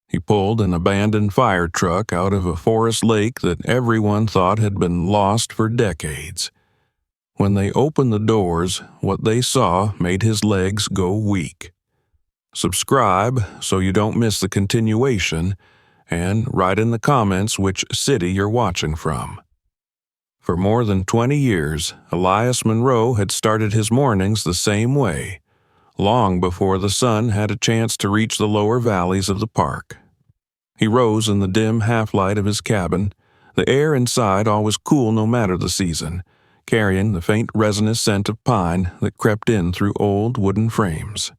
He pulled an abandoned fire truck out of a forest lake that everyone thought had been lost for decades. When they opened the doors, what they saw made his legs go weak. Subscribe so you don't miss the continuation, and write in the comments which city you're watching from. For more than 20 years, Elias Monroe had started his mornings the same way, long before the sun had a chance to reach the lower valleys of the park. He rose in the dim half-light of his cabin, the air inside always cool no matter the season, carrying the faint resinous scent of pine that crept in through old wooden frames.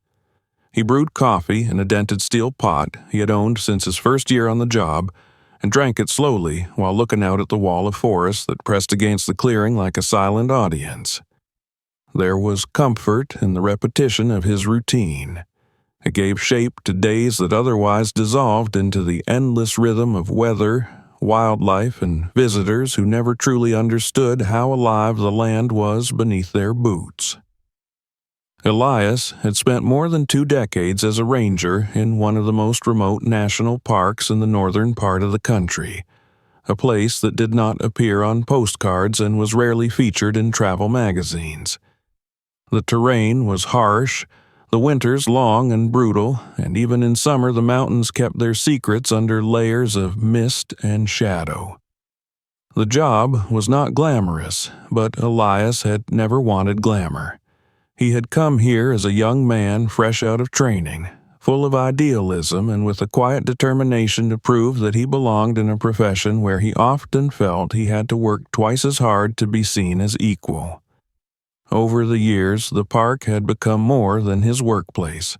He brewed coffee in a dented steel pot he had owned since his first year on the job, and drank it slowly while looking out at the wall of forest that pressed against the clearing like a silent audience. There was comfort in the repetition of his routine. It gave shape to days that otherwise dissolved into the endless rhythm of weather, wildlife, and visitors who never truly understood how alive the land was beneath their boots. Elias had spent more than 2 decades as a ranger in one of the most remote national parks in the northern part of the country, a place that did not appear on postcards and was rarely featured in travel magazines. The terrain was harsh, the winters long and brutal, and even in summer the mountains kept their secrets under layers of mist and shadow. The job was not glamorous, but Elias had never wanted glamour. He had come here as a young man fresh out of training, full of idealism and with a quiet determination to prove that he belonged in a profession where he often felt he had to work twice as hard to be seen as equal. Over the years, the park had become more than his workplace.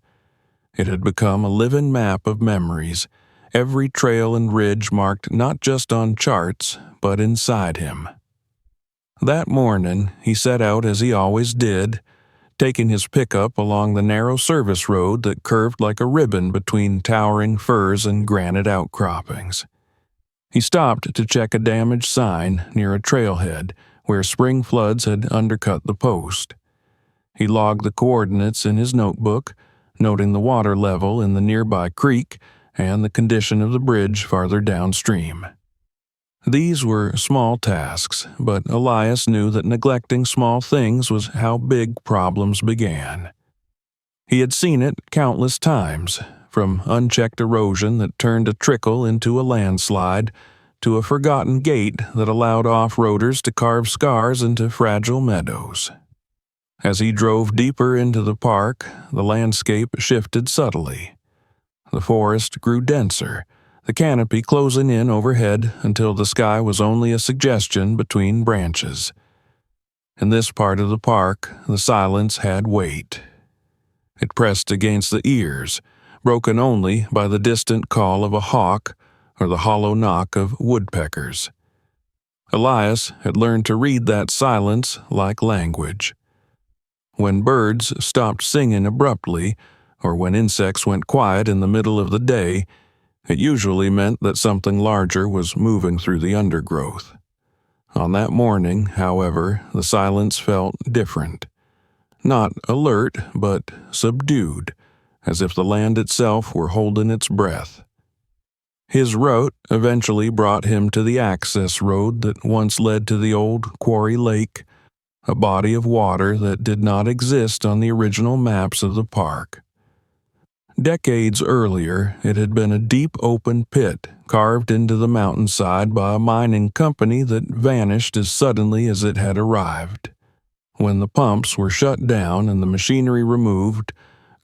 It had become a living map of memories, every trail and ridge marked not just on charts, but inside him. That morning, he set out as he always did, taking his pickup along the narrow service road that curved like a ribbon between towering firs and granite outcroppings. He stopped to check a damaged sign near a trailhead where spring floods had undercut the post. He logged the coordinates in his notebook, noting the water level in the nearby creek and the condition of the bridge farther downstream. These were small tasks, but Elias knew that neglecting small things was how big problems began. He had seen it countless times, from unchecked erosion that turned a trickle into a landslide, to a forgotten gate that allowed off-roaders to carve scars into fragile meadows. As he drove deeper into the park, the landscape shifted subtly. The forest grew denser, the canopy closing in overhead until the sky was only a suggestion between branches. In this part of the park, the silence had weight. It pressed against the ears, broken only by the distant call of a hawk or the hollow knock of woodpeckers. Elias had learned to read that silence like language. When birds stopped singing abruptly, or when insects went quiet in the middle of the day, it usually meant that something larger was moving through the undergrowth. On that morning, however, the silence felt different. Not alert, but subdued, as if the land itself were holding its breath. His route eventually brought him to the access road that once led to the old Quarry Lake, a body of water that did not exist on the original maps of the park. Decades earlier, it had been a deep open pit carved into the mountainside by a mining company that vanished as suddenly as it had arrived. When the pumps were shut down and the machinery removed,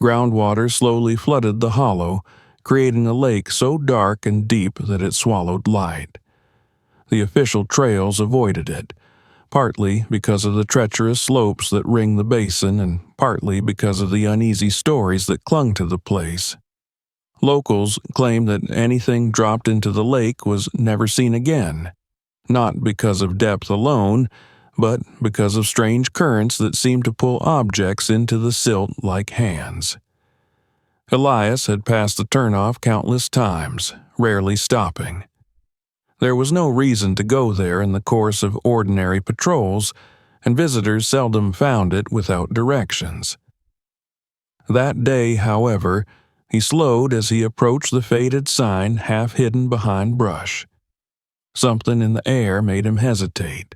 groundwater slowly flooded the hollow, creating a lake so dark and deep that it swallowed light. The official trails avoided it, partly because of the treacherous slopes that ring the basin and partly because of the uneasy stories that clung to the place. Locals claimed that anything dropped into the lake was never seen again, not because of depth alone, but because of strange currents that seemed to pull objects into the silt like hands. Elias had passed the turnoff countless times, rarely stopping. There was no reason to go there in the course of ordinary patrols, and visitors seldom found it without directions. That day, however, He slowed as he approached the faded sign half hidden behind brush. Something in the air made him hesitate.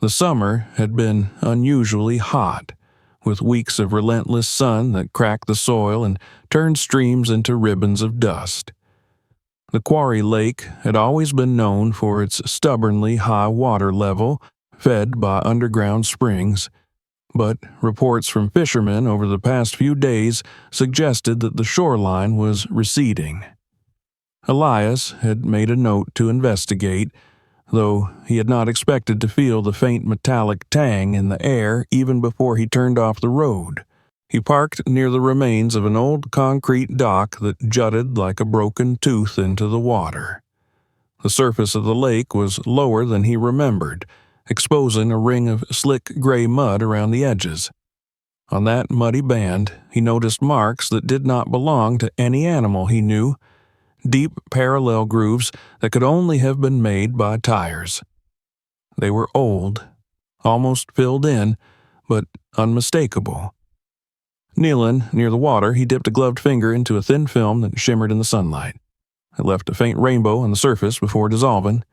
The summer had been unusually hot, with weeks of relentless sun that cracked the soil and turned streams into ribbons of dust. The Quarry Lake had always been known for its stubbornly high water level, fed by underground springs, but reports from fishermen over the past few days suggested that the shoreline was receding. Elias had made a note to investigate, though he had not expected to feel the faint metallic tang in the air even before he turned off the road. He parked near the remains of an old concrete dock that jutted like a broken tooth into the water. The surface of the lake was lower than he remembered, exposing a ring of slick gray mud around the edges. On that muddy band, he noticed marks that did not belong to any animal he knew, deep parallel grooves that could only have been made by tires. They were old, almost filled in, but unmistakable. Kneeling near the water, he dipped a gloved finger into a thin film that shimmered in the sunlight. It left a faint rainbow on the surface before dissolving.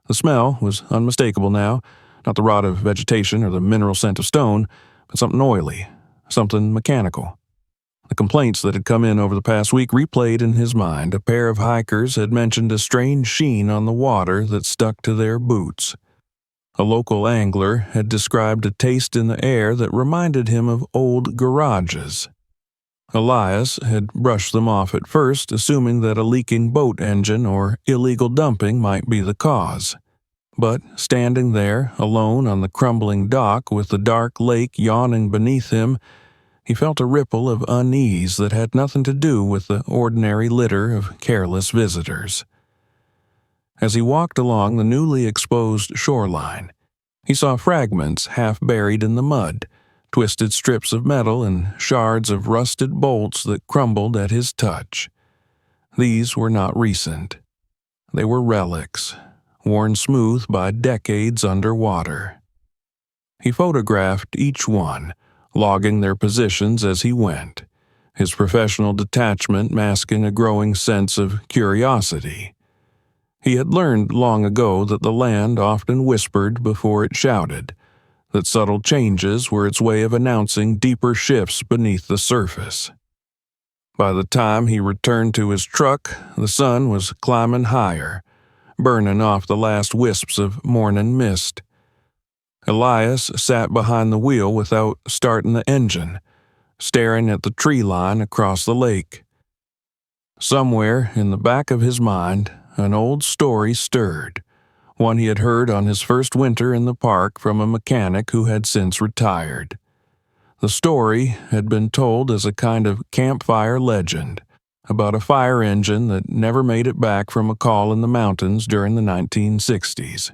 The smell was unmistakable now, not the rot of vegetation or the mineral scent of stone, but something oily, something mechanical. The complaints that had come in over the past week replayed in his mind. A pair of hikers had mentioned a strange sheen on the water that stuck to their boots. A local angler had described a taste in the air that reminded him of old garages. Elias had brushed them off at first, assuming that a leaking boat engine or illegal dumping might be the cause. But standing there, alone on the crumbling dock with the dark lake yawning beneath him, he felt a ripple of unease that had nothing to do with the ordinary litter of careless visitors. As he walked along the newly exposed shoreline, he saw fragments half buried in the mud, twisted strips of metal and shards of rusted bolts that crumbled at his touch. These were not recent. They were relics, worn smooth by decades underwater. He photographed each one, logging their positions as he went, his professional detachment masking a growing sense of curiosity. He had learned long ago that the land often whispered before it shouted, that subtle changes were its way of announcing deeper shifts beneath the surface. By the time he returned to his truck, the sun was climbing higher, burning off the last wisps of morning mist. Elias sat behind the wheel without starting the engine, staring at the tree line across the lake. Somewhere in the back of his mind, an old story stirred, one he had heard on his first winter in the park from a mechanic who had since retired. The story had been told as a kind of campfire legend about a fire engine that never made it back from a call in the mountains during the 1960s.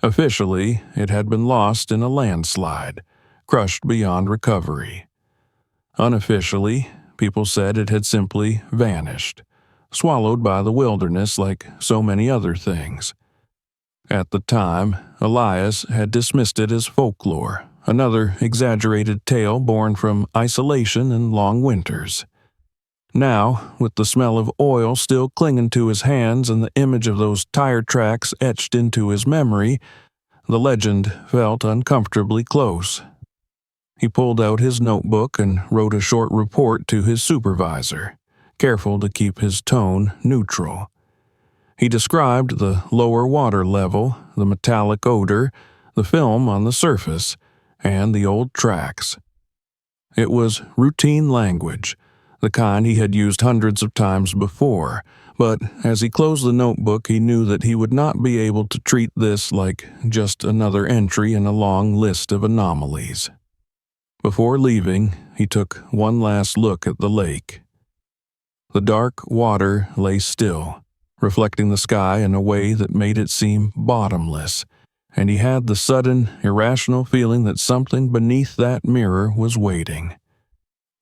Officially, it had been lost in a landslide, crushed beyond recovery. Unofficially, people said it had simply vanished, swallowed by the wilderness like so many other things. At the time, Elias had dismissed it as folklore, another exaggerated tale born from isolation and long winters. Now, with the smell of oil still clinging to his hands and the image of those tire tracks etched into his memory, the legend felt uncomfortably close. He pulled out his notebook and wrote a short report to his supervisor, careful to keep his tone neutral. He described the lower water level, the metallic odor, the film on the surface, and the old tracks. It was routine language, the kind he had used hundreds of times before, but as he closed the notebook he knew that he would not be able to treat this like just another entry in a long list of anomalies. Before leaving, he took one last look at the lake. The dark water lay still, reflecting the sky in a way that made it seem bottomless, and he had the sudden, irrational feeling that something beneath that mirror was waiting.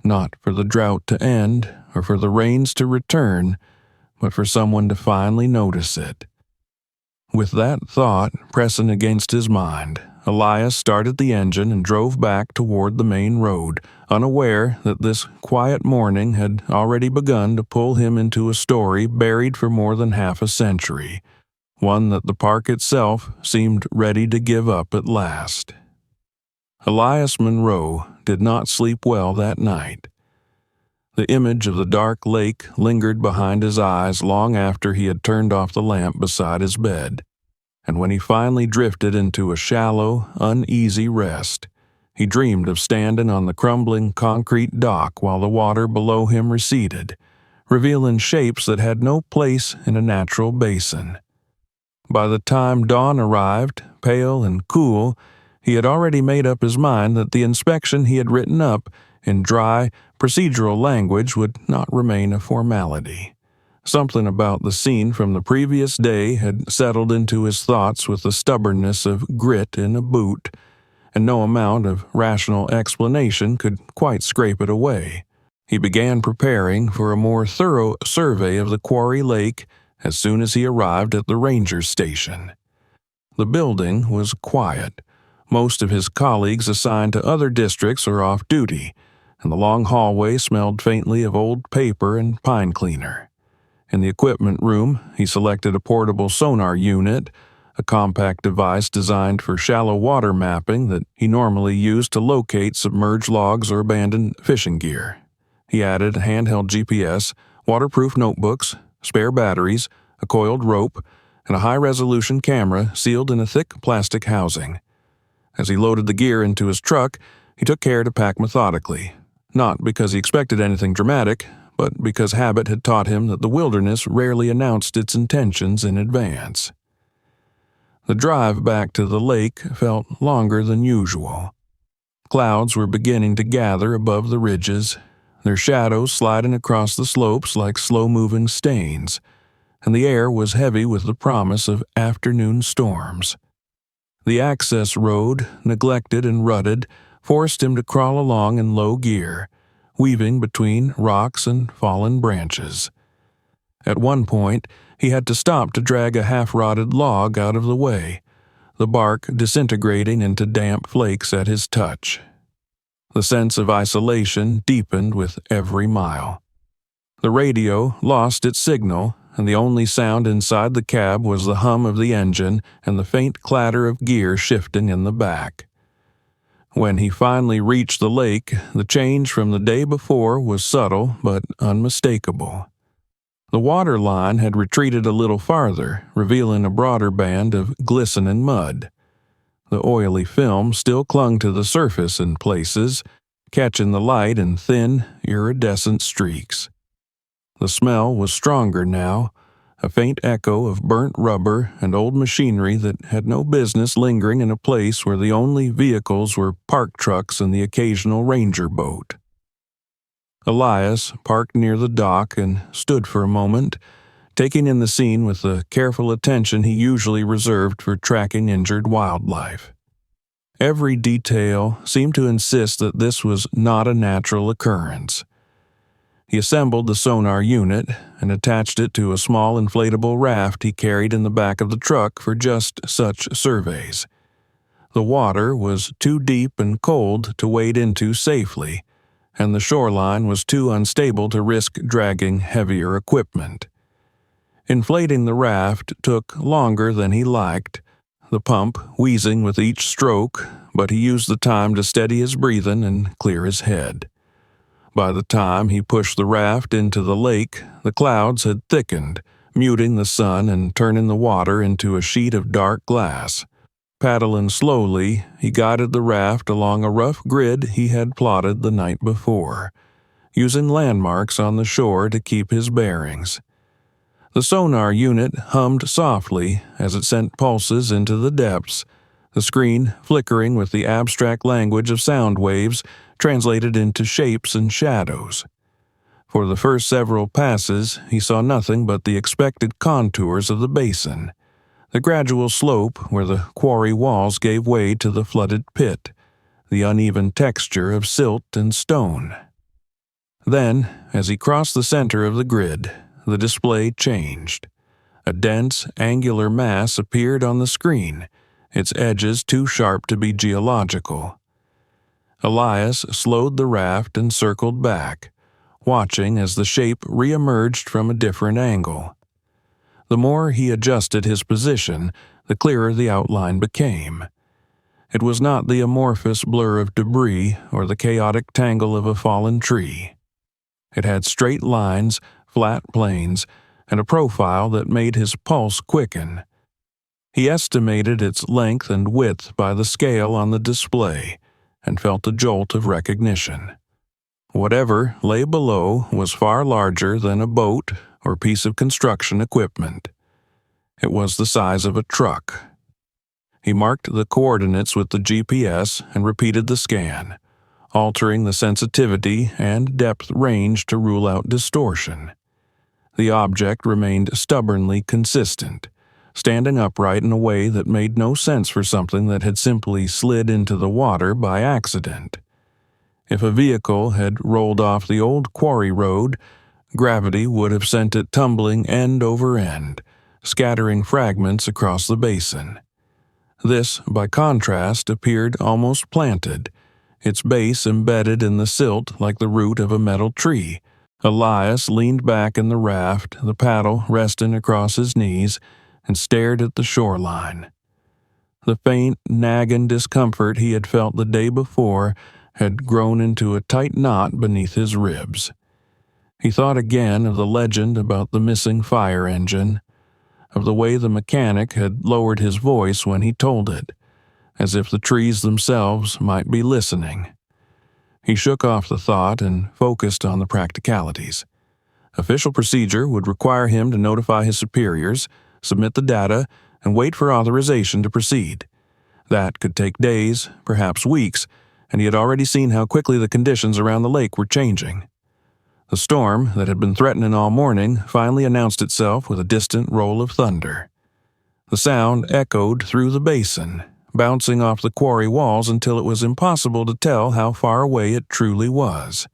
Not for the drought to end or for the rains to return, but for someone to finally notice it. With that thought pressing against his mind, Elias started the engine and drove back toward the main road, unaware that this quiet morning had already begun to pull him into a story buried for more than half a century, one that the park itself seemed ready to give up at last. Elias Monroe did not sleep well that night. The image of the dark lake lingered behind his eyes long after he had turned off the lamp beside his bed, and when he finally drifted into a shallow, uneasy rest, he dreamed of standing on the crumbling concrete dock while the water below him receded, revealing shapes that had no place in a natural basin. By the time dawn arrived, pale and cool, he had already made up his mind that the inspection he had written up in dry, procedural language would not remain a formality. Something about the scene from the previous day had settled into his thoughts with the stubbornness of grit in a boot, and no amount of rational explanation could quite scrape it away. He began preparing for a more thorough survey of the quarry lake as soon as he arrived at the ranger's station. The building was quiet. Most of his colleagues assigned to other districts are off duty, and the long hallway smelled faintly of old paper and pine cleaner. In the equipment room, he selected a portable sonar unit, a compact device designed for shallow water mapping that he normally used to locate submerged logs or abandoned fishing gear. He added a handheld GPS, waterproof notebooks, spare batteries, a coiled rope, and a high-resolution camera sealed in a thick plastic housing. As he loaded the gear into his truck, he took care to pack methodically, not because he expected anything dramatic, but because habit had taught him that the wilderness rarely announced its intentions in advance. The drive back to the lake felt longer than usual. Clouds were beginning to gather above the ridges, their shadows sliding across the slopes like slow-moving stains, and the air was heavy with the promise of afternoon storms. The access road, neglected and rutted, forced him to crawl along in low gear, weaving between rocks and fallen branches. At one point, he had to stop to drag a half-rotted log out of the way, the bark disintegrating into damp flakes at his touch. The sense of isolation deepened with every mile. The radio lost its signal, and the only sound inside the cab was the hum of the engine and the faint clatter of gear shifting in the back. When he finally reached the lake, the change from the day before was subtle but unmistakable. The water line had retreated a little farther, revealing a broader band of glistening mud. The oily film still clung to the surface in places, catching the light in thin, iridescent streaks. The smell was stronger now, a faint echo of burnt rubber and old machinery that had no business lingering in a place where the only vehicles were park trucks and the occasional ranger boat. Elias parked near the dock and stood for a moment, taking in the scene with the careful attention he usually reserved for tracking injured wildlife. Every detail seemed to insist that this was not a natural occurrence. He assembled the sonar unit and attached it to a small inflatable raft he carried in the back of the truck for just such surveys. The water was too deep and cold to wade into safely, and the shoreline was too unstable to risk dragging heavier equipment. Inflating the raft took longer than he liked, the pump wheezing with each stroke, but he used the time to steady his breathing and clear his head. By the time he pushed the raft into the lake, the clouds had thickened, muting the sun and turning the water into a sheet of dark glass. Paddling slowly, he guided the raft along a rough grid he had plotted the night before, using landmarks on the shore to keep his bearings. The sonar unit hummed softly as it sent pulses into the depths, the screen flickering with the abstract language of sound waves translated into shapes and shadows. For the first several passes, he saw nothing but the expected contours of the basin, the gradual slope where the quarry walls gave way to the flooded pit, the uneven texture of silt and stone. Then, as he crossed the center of the grid, the display changed. A dense, angular mass appeared on the screen, its edges too sharp to be geological. Elias slowed the raft and circled back, watching as the shape re-emerged from a different angle. The more he adjusted his position, the clearer the outline became. It was not the amorphous blur of debris or the chaotic tangle of a fallen tree. It had straight lines, flat planes, and a profile that made his pulse quicken. He estimated its length and width by the scale on the display and felt a jolt of recognition. Whatever lay below was far larger than a boat or piece of construction equipment. It was the size of a truck. He marked the coordinates with the GPS and repeated the scan, altering the sensitivity and depth range to rule out distortion. The object remained stubbornly consistent, standing upright in a way that made no sense for something that had simply slid into the water by accident. If a vehicle had rolled off the old quarry road, gravity would have sent it tumbling end over end, scattering fragments across the basin. This, by contrast, appeared almost planted, its base embedded in the silt like the root of a metal tree. Elias leaned back in the raft, the paddle resting across his knees, and stared at the shoreline. The faint, nagging discomfort he had felt the day before had grown into a tight knot beneath his ribs. He thought again of the legend about the missing fire engine, of the way the mechanic had lowered his voice when he told it, as if the trees themselves might be listening. He shook off the thought and focused on the practicalities. Official procedure would require him to notify his superiors, submit the data, and wait for authorization to proceed. That could take days, perhaps weeks, and he had already seen how quickly the conditions around the lake were changing. The storm that had been threatening all morning finally announced itself with a distant roll of thunder. The sound echoed through the basin, bouncing off the quarry walls until it was impossible to tell how far away it truly was.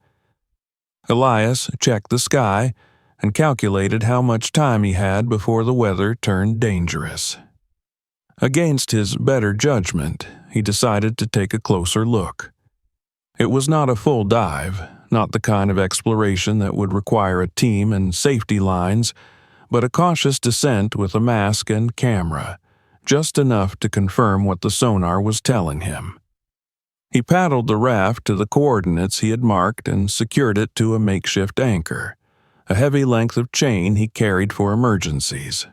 Elias checked the sky and calculated how much time he had before the weather turned dangerous. Against his better judgment, he decided to take a closer look. It was not a full dive, not the kind of exploration that would require a team and safety lines, but a cautious descent with a mask and camera, just enough to confirm what the sonar was telling him. He paddled the raft to the coordinates he had marked and secured it to a makeshift anchor, a heavy length of chain he carried for emergencies.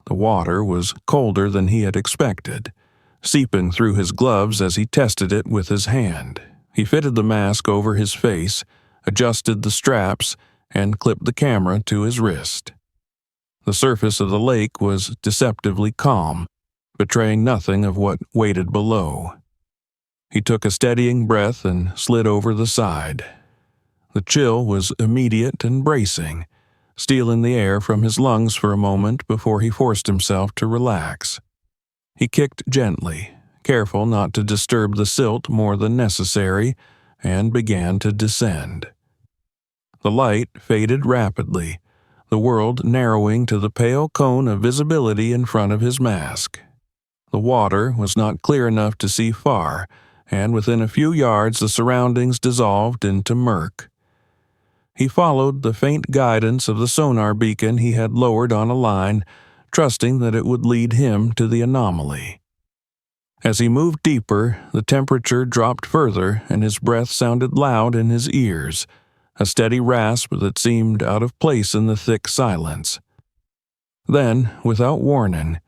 The water was colder than he had expected, seeping through his gloves as he tested it with his hand. He fitted the mask over his face, adjusted the straps, and clipped the camera to his wrist. The surface of the lake was deceptively calm, betraying nothing of what waited below. He took a steadying breath and slid over the side. The chill was immediate and bracing, stealing the air from his lungs for a moment before he forced himself to relax. He kicked gently, careful not to disturb the silt more than necessary, and began to descend. The light faded rapidly, the world narrowing to the pale cone of visibility in front of his mask. The water was not clear enough to see far, and within a few yards the surroundings dissolved into murk. He followed the faint guidance of the sonar beacon he had lowered on a line, trusting that it would lead him to the anomaly. As he moved deeper, the temperature dropped further and his breath sounded loud in his ears, a steady rasp that seemed out of place in the thick silence. Then, without warning,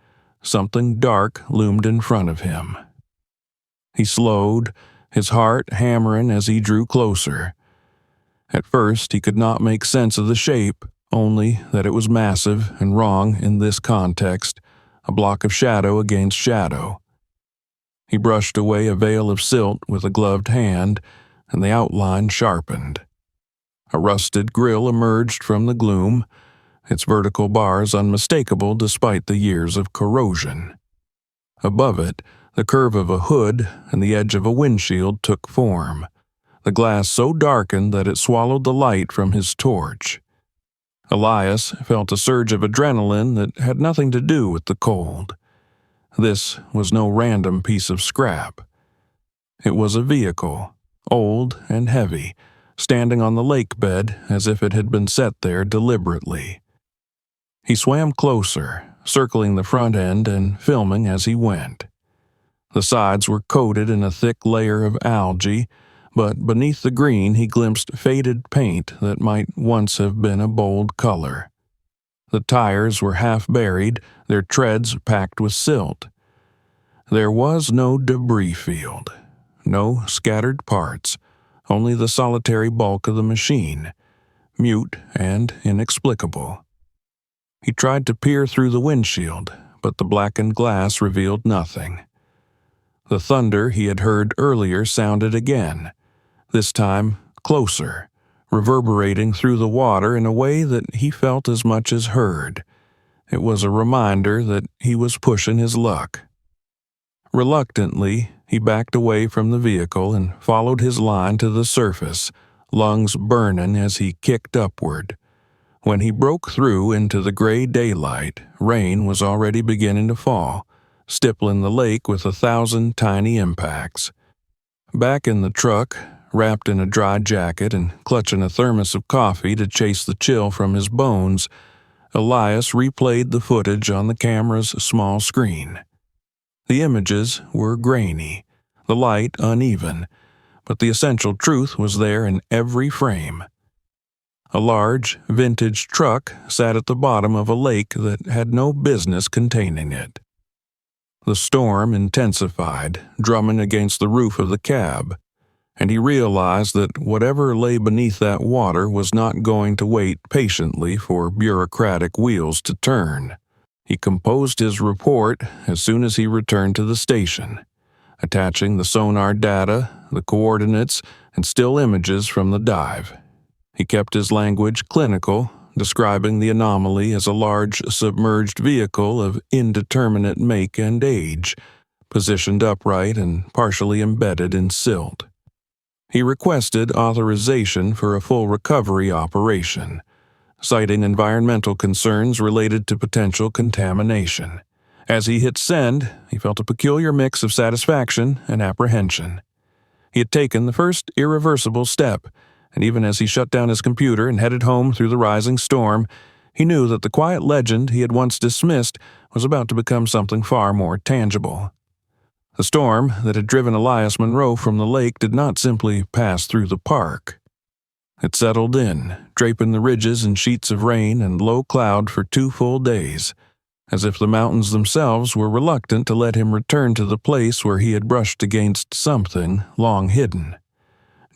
something dark loomed in front of him. He slowed, his heart hammering as he drew closer. At first, he could not make sense of the shape, only that it was massive and wrong in this context, a block of shadow against shadow. He brushed away a veil of silt with a gloved hand, and the outline sharpened. A rusted grill emerged from the gloom, its vertical bars unmistakable despite the years of corrosion. Above it, the curve of a hood and the edge of a windshield took form, the glass so darkened that it swallowed the light from his torch. Elias felt a surge of adrenaline that had nothing to do with the cold. This was no random piece of scrap. It was a vehicle, old and heavy, standing on the lake bed as if it had been set there deliberately. He swam closer, circling the front end and filming as he went. The sides were coated in a thick layer of algae, but beneath the green he glimpsed faded paint that might once have been a bold color. The tires were half buried, their treads packed with silt. There was no debris field, no scattered parts, only the solitary bulk of the machine, mute and inexplicable. He tried to peer through the windshield, but the blackened glass revealed nothing. The thunder he had heard earlier sounded again, this time closer, reverberating through the water in a way that he felt as much as heard. It was a reminder that he was pushing his luck. Reluctantly, he backed away from the vehicle and followed his line to the surface, lungs burning as he kicked upward. When he broke through into the gray daylight, rain was already beginning to fall, stippling the lake with 1,000 tiny impacts. Back in the truck, wrapped in a dry jacket and clutching a thermos of coffee to chase the chill from his bones, Elias replayed the footage on the camera's small screen. The images were grainy, the light uneven, but the essential truth was there in every frame. A large, vintage truck sat at the bottom of a lake that had no business containing it. The storm intensified, drumming against the roof of the cab, and he realized that whatever lay beneath that water was not going to wait patiently for bureaucratic wheels to turn. He composed his report as soon as he returned to the station, attaching the sonar data, the coordinates, and still images from the dive. He kept his language clinical, describing the anomaly as a large submerged vehicle of indeterminate make and age, positioned upright and partially embedded in silt. He requested authorization for a full recovery operation, citing environmental concerns related to potential contamination. As he hit send, he felt a peculiar mix of satisfaction and apprehension. He had taken the first irreversible step, and even as he shut down his computer and headed home through the rising storm, he knew that the quiet legend he had once dismissed was about to become something far more tangible. The storm that had driven Elias Monroe from the lake did not simply pass through the park. It settled in, draping the ridges in sheets of rain and low cloud for 2 full days, as if the mountains themselves were reluctant to let him return to the place where he had brushed against something long hidden.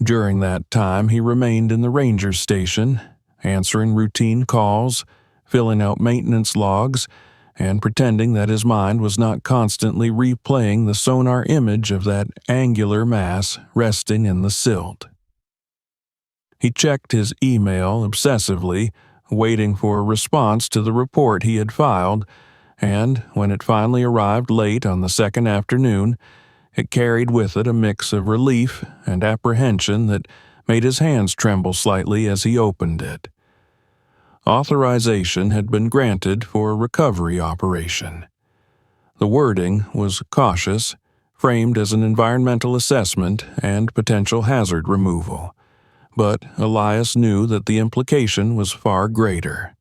During that time, he remained in the ranger station, answering routine calls, filling out maintenance logs, and pretending that his mind was not constantly replaying the sonar image of that angular mass resting in the silt. He checked his email obsessively, waiting for a response to the report he had filed, and when it finally arrived late on the second afternoon, it carried with it a mix of relief and apprehension that made his hands tremble slightly as he opened it. Authorization had been granted for a recovery operation. The wording was cautious, framed as an environmental assessment and potential hazard removal, but Elias knew that the implication was far greater.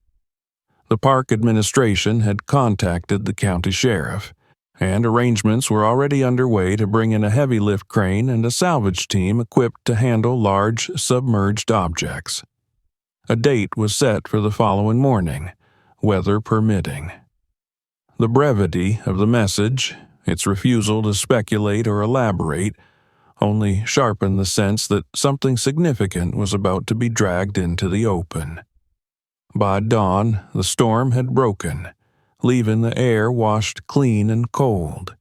The park administration had contacted the county sheriff, and arrangements were already underway to bring in a heavy lift crane and a salvage team equipped to handle large submerged objects. A date was set for the following morning, weather permitting. The brevity of the message, its refusal to speculate or elaborate, only sharpened the sense that something significant was about to be dragged into the open. By dawn, the storm had broken, leaving the air washed clean and cold.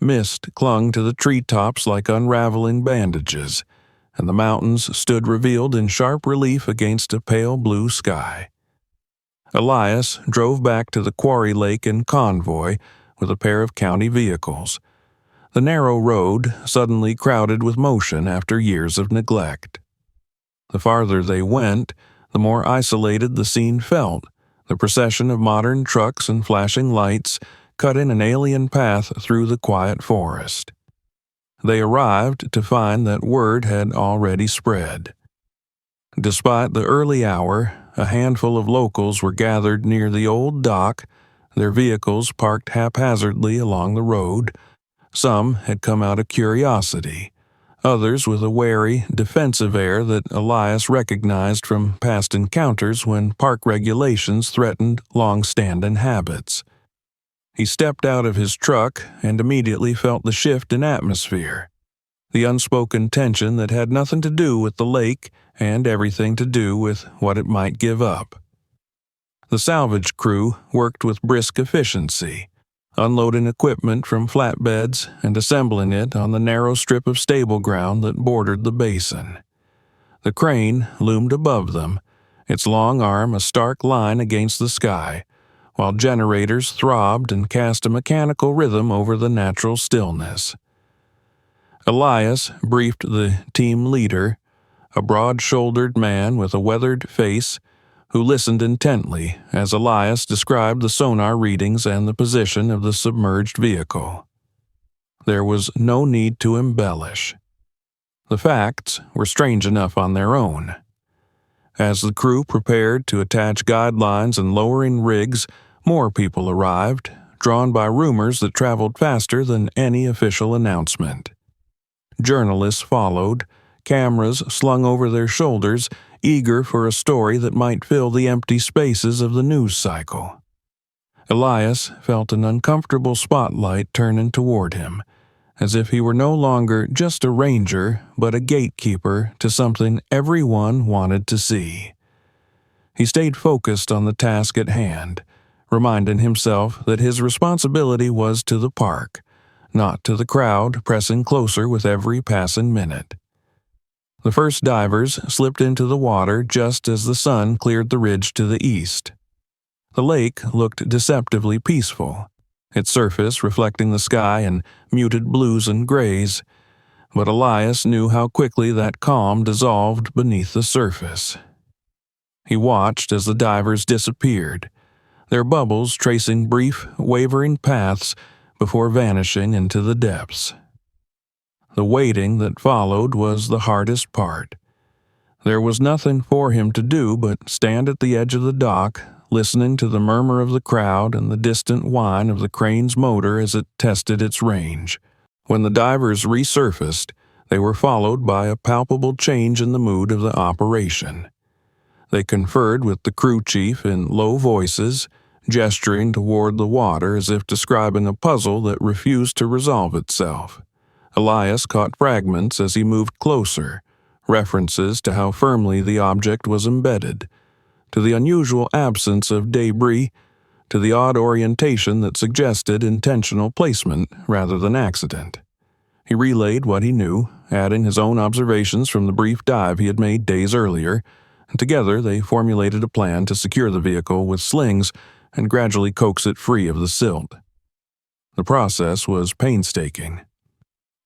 Mist clung to the treetops like unraveling bandages, and the mountains stood revealed in sharp relief against a pale blue sky. Elias drove back to the quarry lake in convoy with a pair of county vehicles. The narrow road suddenly crowded with motion after years of neglect. The farther they went, the more isolated the scene felt, the procession of modern trucks and flashing lights cut in an alien path through the quiet forest. They arrived to find that word had already spread. Despite the early hour, a handful of locals were gathered near the old dock, their vehicles parked haphazardly along the road. Some had come out of curiosity, others with a wary, defensive air that Elias recognized from past encounters when park regulations threatened long-standing habits. He stepped out of his truck and immediately felt the shift in atmosphere, the unspoken tension that had nothing to do with the lake and everything to do with what it might give up. The salvage crew worked with brisk efficiency, unloading equipment from flatbeds and assembling it on the narrow strip of stable ground that bordered the basin. The crane loomed above them, its long arm a stark line against the sky, while generators throbbed and cast a mechanical rhythm over the natural stillness. Elias briefed the team leader, a broad-shouldered man with a weathered face, who listened intently as Elias described the sonar readings and the position of the submerged vehicle. There was no need to embellish. The facts were strange enough on their own. As the crew prepared to attach guidelines and lowering rigs, more people arrived, drawn by rumors that traveled faster than any official announcement. Journalists followed, cameras slung over their shoulders, eager for a story that might fill the empty spaces of the news cycle. Elias felt an uncomfortable spotlight turning toward him, as if he were no longer just a ranger, but a gatekeeper to something everyone wanted to see. He stayed focused on the task at hand, reminding himself that his responsibility was to the park, not to the crowd pressing closer with every passing minute. The first divers slipped into the water just as the sun cleared the ridge to the east. The lake looked deceptively peaceful, its surface reflecting the sky in muted blues and grays, but Elias knew how quickly that calm dissolved beneath the surface. He watched as the divers disappeared, their bubbles tracing brief, wavering paths before vanishing into the depths. The waiting that followed was the hardest part. There was nothing for him to do but stand at the edge of the dock, listening to the murmur of the crowd and the distant whine of the crane's motor as it tested its range. When the divers resurfaced, they were followed by a palpable change in the mood of the operation. They conferred with the crew chief in low voices, gesturing toward the water as if describing a puzzle that refused to resolve itself. Elias caught fragments as he moved closer, references to how firmly the object was embedded, to the unusual absence of debris, to the odd orientation that suggested intentional placement rather than accident. He relayed what he knew, adding his own observations from the brief dive he had made days earlier, and together they formulated a plan to secure the vehicle with slings and gradually coax it free of the silt. The process was painstaking.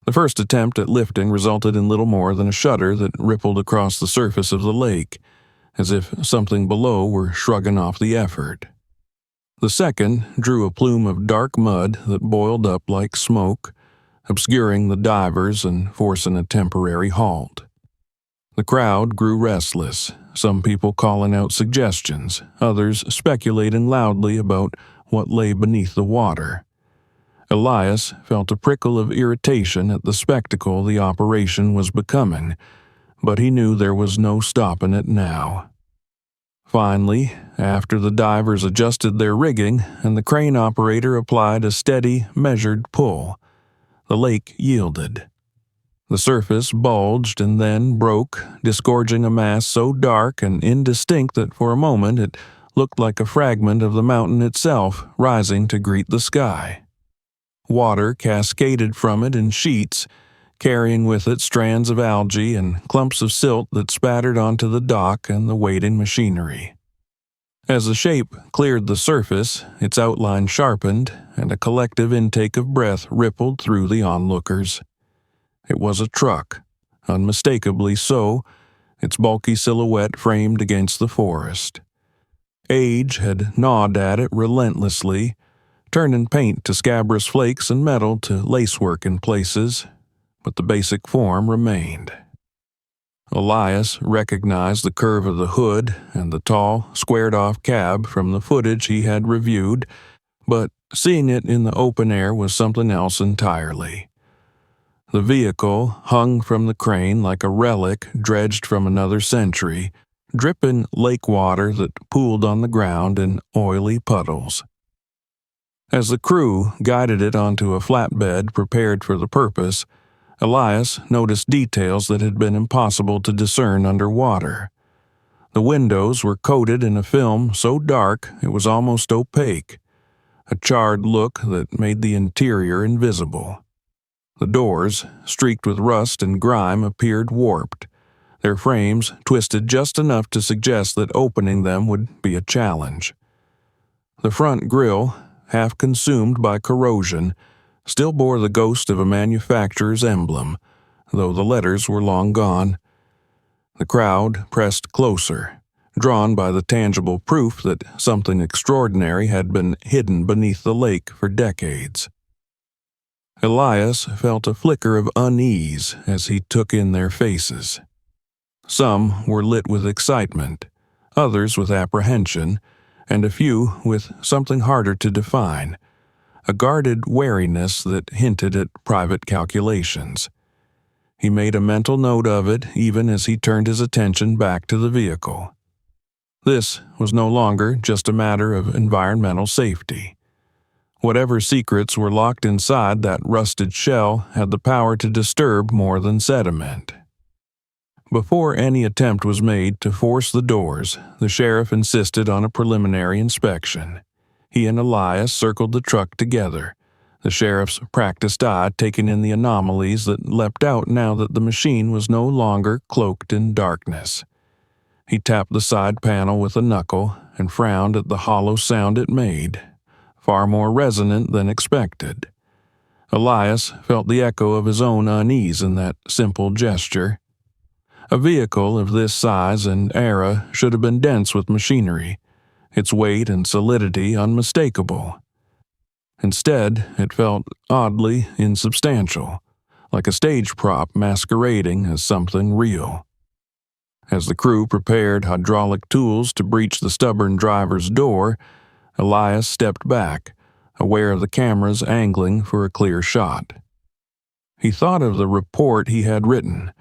The first attempt at lifting resulted in little more than a shudder that rippled across the surface of the lake, as if something below were shrugging off the effort. The second drew a plume of dark mud that boiled up like smoke, obscuring the divers and forcing a temporary halt. The crowd grew restless, some people calling out suggestions, others speculating loudly about what lay beneath the water. Elias felt a prickle of irritation at the spectacle the operation was becoming, but he knew there was no stopping it now. Finally, after the divers adjusted their rigging and the crane operator applied a steady, measured pull, the lake yielded. The surface bulged and then broke, disgorging a mass so dark and indistinct that for a moment it looked like a fragment of the mountain itself rising to greet the sky. Water cascaded from it in sheets, carrying with it strands of algae and clumps of silt that spattered onto the dock and the waiting machinery. As the shape cleared the surface, its outline sharpened, and a collective intake of breath rippled through the onlookers. It was a truck, unmistakably so, its bulky silhouette framed against the forest. Age had gnawed at it relentlessly, turning paint to scabrous flakes and metal to lacework in places, but the basic form remained. Elias recognized the curve of the hood and the tall, squared-off cab from the footage he had reviewed, but seeing it in the open air was something else entirely. The vehicle hung from the crane like a relic dredged from another century, dripping lake water that pooled on the ground in oily puddles. As the crew guided it onto a flatbed prepared for the purpose, Elias noticed details that had been impossible to discern underwater. The windows were coated in a film so dark it was almost opaque, a charred look that made the interior invisible. The doors, streaked with rust and grime, appeared warped, their frames twisted just enough to suggest that opening them would be a challenge. The front grille, half consumed by corrosion, still bore the ghost of a manufacturer's emblem, though the letters were long gone. The crowd pressed closer, drawn by the tangible proof that something extraordinary had been hidden beneath the lake for decades. Elias felt a flicker of unease as he took in their faces. Some were lit with excitement, others with apprehension, and a few with something harder to define, a guarded wariness that hinted at private calculations. He made a mental note of it even as he turned his attention back to the vehicle. This was no longer just a matter of environmental safety. Whatever secrets were locked inside that rusted shell had the power to disturb more than sediment. Before any attempt was made to force the doors, the sheriff insisted on a preliminary inspection. He and Elias circled the truck together, the sheriff's practiced eye taking in the anomalies that leapt out now that the machine was no longer cloaked in darkness. He tapped the side panel with a knuckle and frowned at the hollow sound it made, far more resonant than expected. Elias felt the echo of his own unease in that simple gesture. A vehicle of this size and era should have been dense with machinery, its weight and solidity unmistakable. Instead, it felt oddly insubstantial, like a stage prop masquerading as something real. As the crew prepared hydraulic tools to breach the stubborn driver's door, Elias stepped back, aware of the cameras angling for a clear shot. He thought of the report he had written,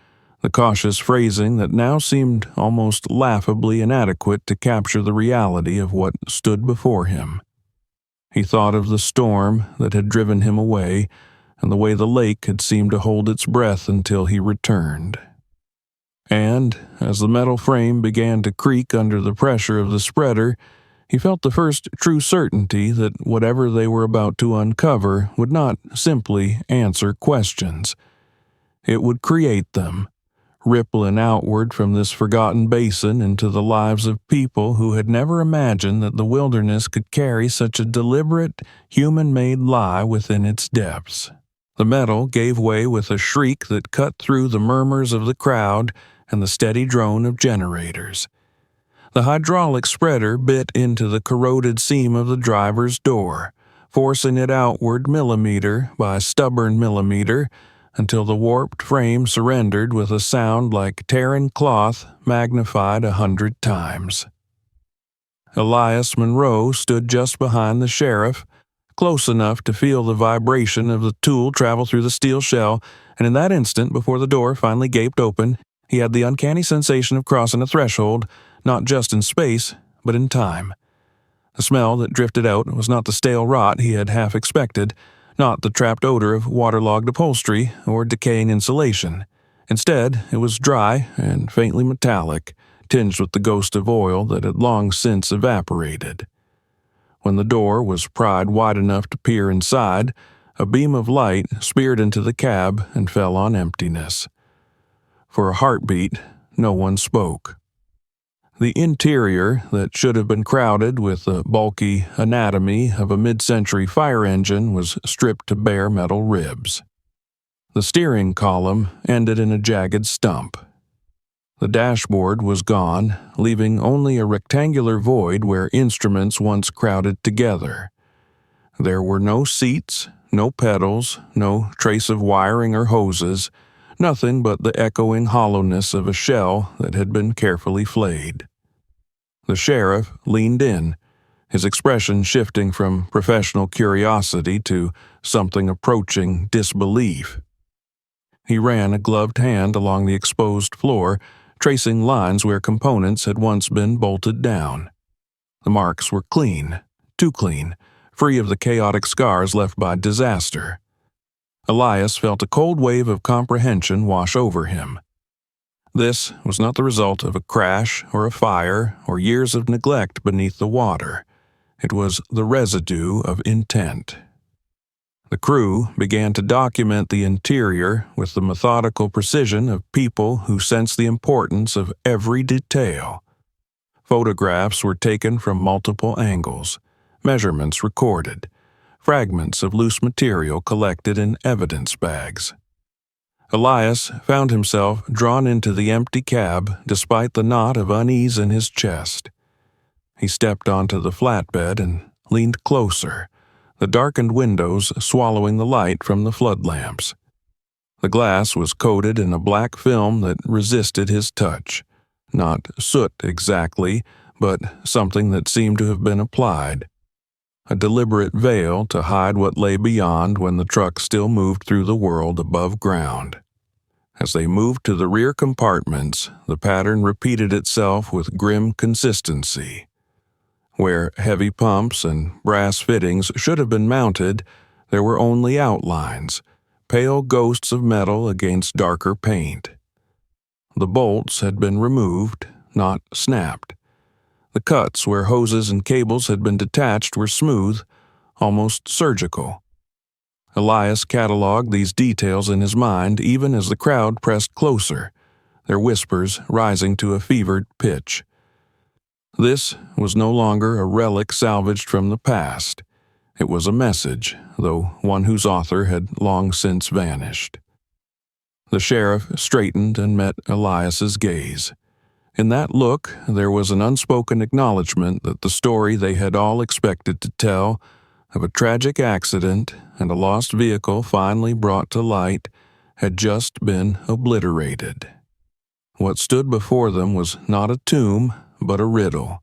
the cautious phrasing that now seemed almost laughably inadequate to capture the reality of what stood before him. He thought of the storm that had driven him away and the way the lake had seemed to hold its breath until he returned. And, as the metal frame began to creak under the pressure of the spreader, he felt the first true certainty that whatever they were about to uncover would not simply answer questions. It would create them, rippling outward from this forgotten basin into the lives of people who had never imagined that the wilderness could carry such a deliberate, human-made lie within its depths. The metal gave way with a shriek that cut through the murmurs of the crowd and the steady drone of generators. The hydraulic spreader bit into the corroded seam of the driver's door, forcing it outward millimeter by stubborn millimeter until the warped frame surrendered with a sound like tearing cloth magnified 100 times. Elias Monroe stood just behind the sheriff, close enough to feel the vibration of the tool travel through the steel shell, and in that instant, before the door finally gaped open, he had the uncanny sensation of crossing a threshold, not just in space, but in time. The smell that drifted out was not the stale rot he had half expected, not the trapped odor of waterlogged upholstery or decaying insulation. Instead, it was dry and faintly metallic, tinged with the ghost of oil that had long since evaporated. When the door was pried wide enough to peer inside, a beam of light speared into the cab and fell on emptiness. For a heartbeat, no one spoke. The interior, that should have been crowded with the bulky anatomy of a mid-century fire engine, was stripped to bare metal ribs. The steering column ended in a jagged stump. The dashboard was gone, leaving only a rectangular void where instruments once crowded together. There were no seats, no pedals, no trace of wiring or hoses, nothing but the echoing hollowness of a shell that had been carefully flayed. The sheriff leaned in, his expression shifting from professional curiosity to something approaching disbelief. He ran a gloved hand along the exposed floor, tracing lines where components had once been bolted down. The marks were clean, too clean, free of the chaotic scars left by disaster. Elias felt a cold wave of comprehension wash over him. This was not the result of a crash or a fire or years of neglect beneath the water. It was the residue of intent. The crew began to document the interior with the methodical precision of people who sense the importance of every detail. Photographs were taken from multiple angles, measurements recorded, fragments of loose material collected in evidence bags. Elias found himself drawn into the empty cab despite the knot of unease in his chest. He stepped onto the flatbed and leaned closer, the darkened windows swallowing the light from the flood lamps. The glass was coated in a black film that resisted his touch. Not soot exactly, but something that seemed to have been applied. A deliberate veil to hide what lay beyond when the truck still moved through the world above ground. As they moved to the rear compartments, the pattern repeated itself with grim consistency. Where heavy pumps and brass fittings should have been mounted, there were only outlines, pale ghosts of metal against darker paint. The bolts had been removed, not snapped. The cuts where hoses and cables had been detached were smooth, almost surgical. Elias cataloged these details in his mind even as the crowd pressed closer, their whispers rising to a fevered pitch. This was no longer a relic salvaged from the past. It was a message, though one whose author had long since vanished. The sheriff straightened and met Elias's gaze. In that look, there was an unspoken acknowledgement that the story they had all expected to tell, of a tragic accident and a lost vehicle finally brought to light, had just been obliterated. What stood before them was not a tomb, but a riddle.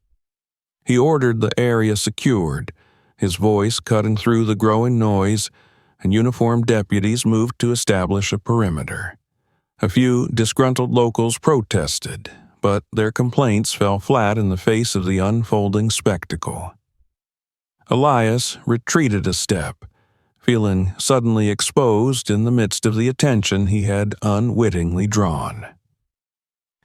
He ordered the area secured, his voice cutting through the growing noise, and uniformed deputies moved to establish a perimeter. A few disgruntled locals protested, but their complaints fell flat in the face of the unfolding spectacle. Elias retreated a step, feeling suddenly exposed in the midst of the attention he had unwittingly drawn.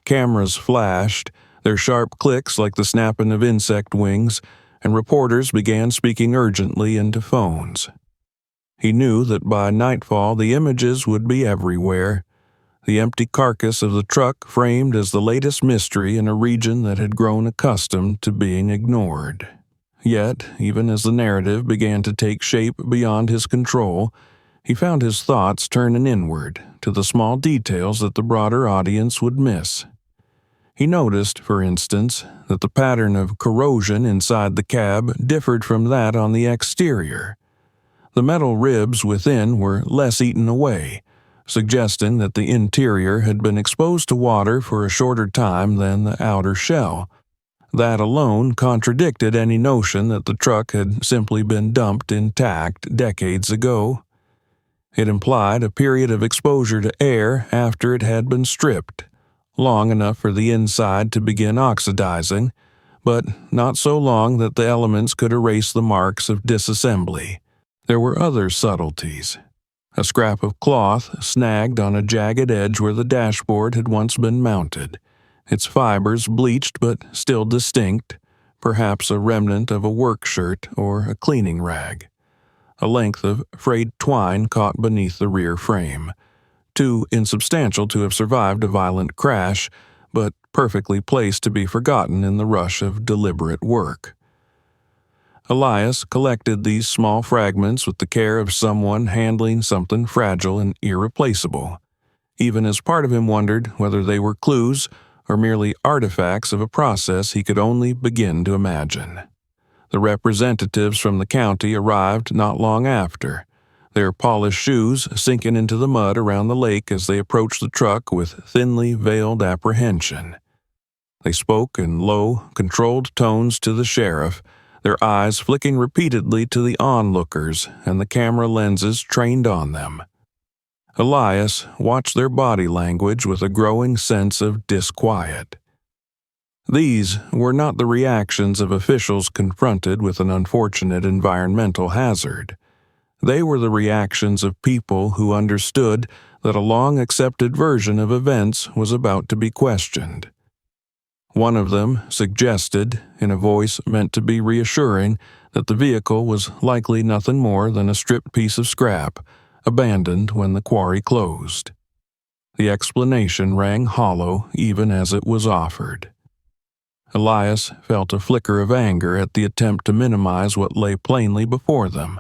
Cameras flashed, their sharp clicks like the snapping of insect wings, and reporters began speaking urgently into phones. He knew that by nightfall the images would be everywhere, the empty carcass of the truck framed as the latest mystery in a region that had grown accustomed to being ignored. Yet, even as the narrative began to take shape beyond his control, he found his thoughts turning inward to the small details that the broader audience would miss. He noticed, for instance, that the pattern of corrosion inside the cab differed from that on the exterior. The metal ribs within were less eaten away, suggesting that the interior had been exposed to water for a shorter time than the outer shell. That alone contradicted any notion that the truck had simply been dumped intact decades ago. It implied a period of exposure to air after it had been stripped, long enough for the inside to begin oxidizing, but not so long that the elements could erase the marks of disassembly. There were other subtleties. A scrap of cloth snagged on a jagged edge where the dashboard had once been mounted, its fibers bleached but still distinct, perhaps a remnant of a work shirt or a cleaning rag. A length of frayed twine caught beneath the rear frame, too insubstantial to have survived a violent crash, but perfectly placed to be forgotten in the rush of deliberate work. Elias collected these small fragments with the care of someone handling something fragile and irreplaceable, even as part of him wondered whether they were clues or merely artifacts of a process he could only begin to imagine. The representatives from the county arrived not long after, their polished shoes sinking into the mud around the lake as they approached the truck with thinly veiled apprehension. They spoke in low, controlled tones to the sheriff, their eyes flicking repeatedly to the onlookers and the camera lenses trained on them. Elias watched their body language with a growing sense of disquiet. These were not the reactions of officials confronted with an unfortunate environmental hazard. They were the reactions of people who understood that a long-accepted version of events was about to be questioned. One of them suggested, in a voice meant to be reassuring, that the vehicle was likely nothing more than a stripped piece of scrap, abandoned when the quarry closed. The explanation rang hollow even as it was offered. Elias felt a flicker of anger at the attempt to minimize what lay plainly before them.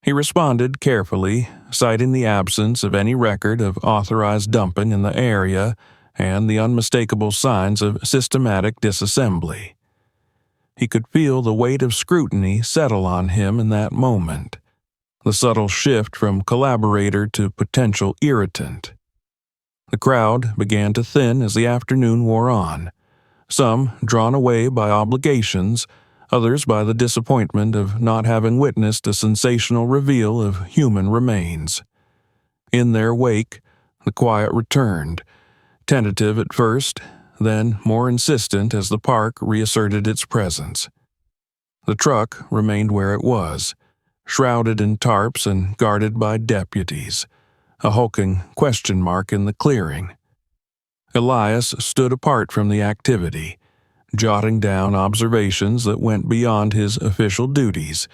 He responded carefully, citing the absence of any record of authorized dumping in the area and the unmistakable signs of systematic disassembly. He could feel the weight of scrutiny settle on him in that moment, the subtle shift from collaborator to potential irritant. The crowd began to thin as the afternoon wore on, some drawn away by obligations, others by the disappointment of not having witnessed a sensational reveal of human remains. In their wake, the quiet returned, tentative at first, then more insistent as the park reasserted its presence. The truck remained where it was, shrouded in tarps and guarded by deputies, a hulking question mark in the clearing. Elias stood apart from the activity, jotting down observations that went beyond his official duties,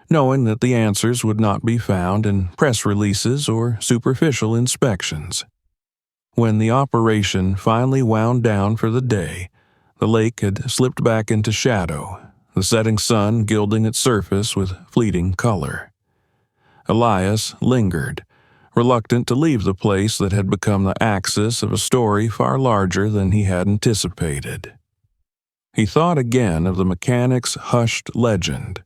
knowing that the answers would not be found in press releases or superficial inspections. When the operation finally wound down for the day, the lake had slipped back into shadow, the setting sun gilding its surface with fleeting color. Elias lingered, reluctant to leave the place that had become the axis of a story far larger than he had anticipated. He thought again of the mechanic's hushed legend,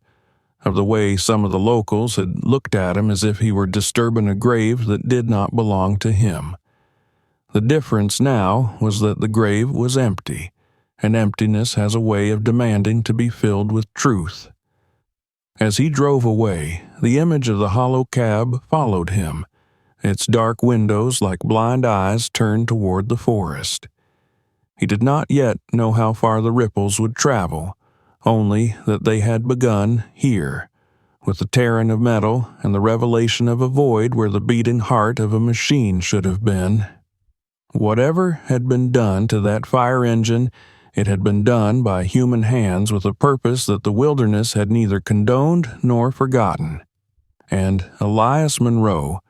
of the way some of the locals had looked at him as if he were disturbing a grave that did not belong to him. The difference now was that the grave was empty, and emptiness has a way of demanding to be filled with truth. As he drove away, the image of the hollow cab followed him, its dark windows like blind eyes turned toward the forest. He did not yet know how far the ripples would travel, only that they had begun here, with the tearing of metal and the revelation of a void where the beating heart of a machine should have been. Whatever had been done to that fire engine, it had been done by human hands with a purpose that the wilderness had neither condoned nor forgotten. And Elias Monroe,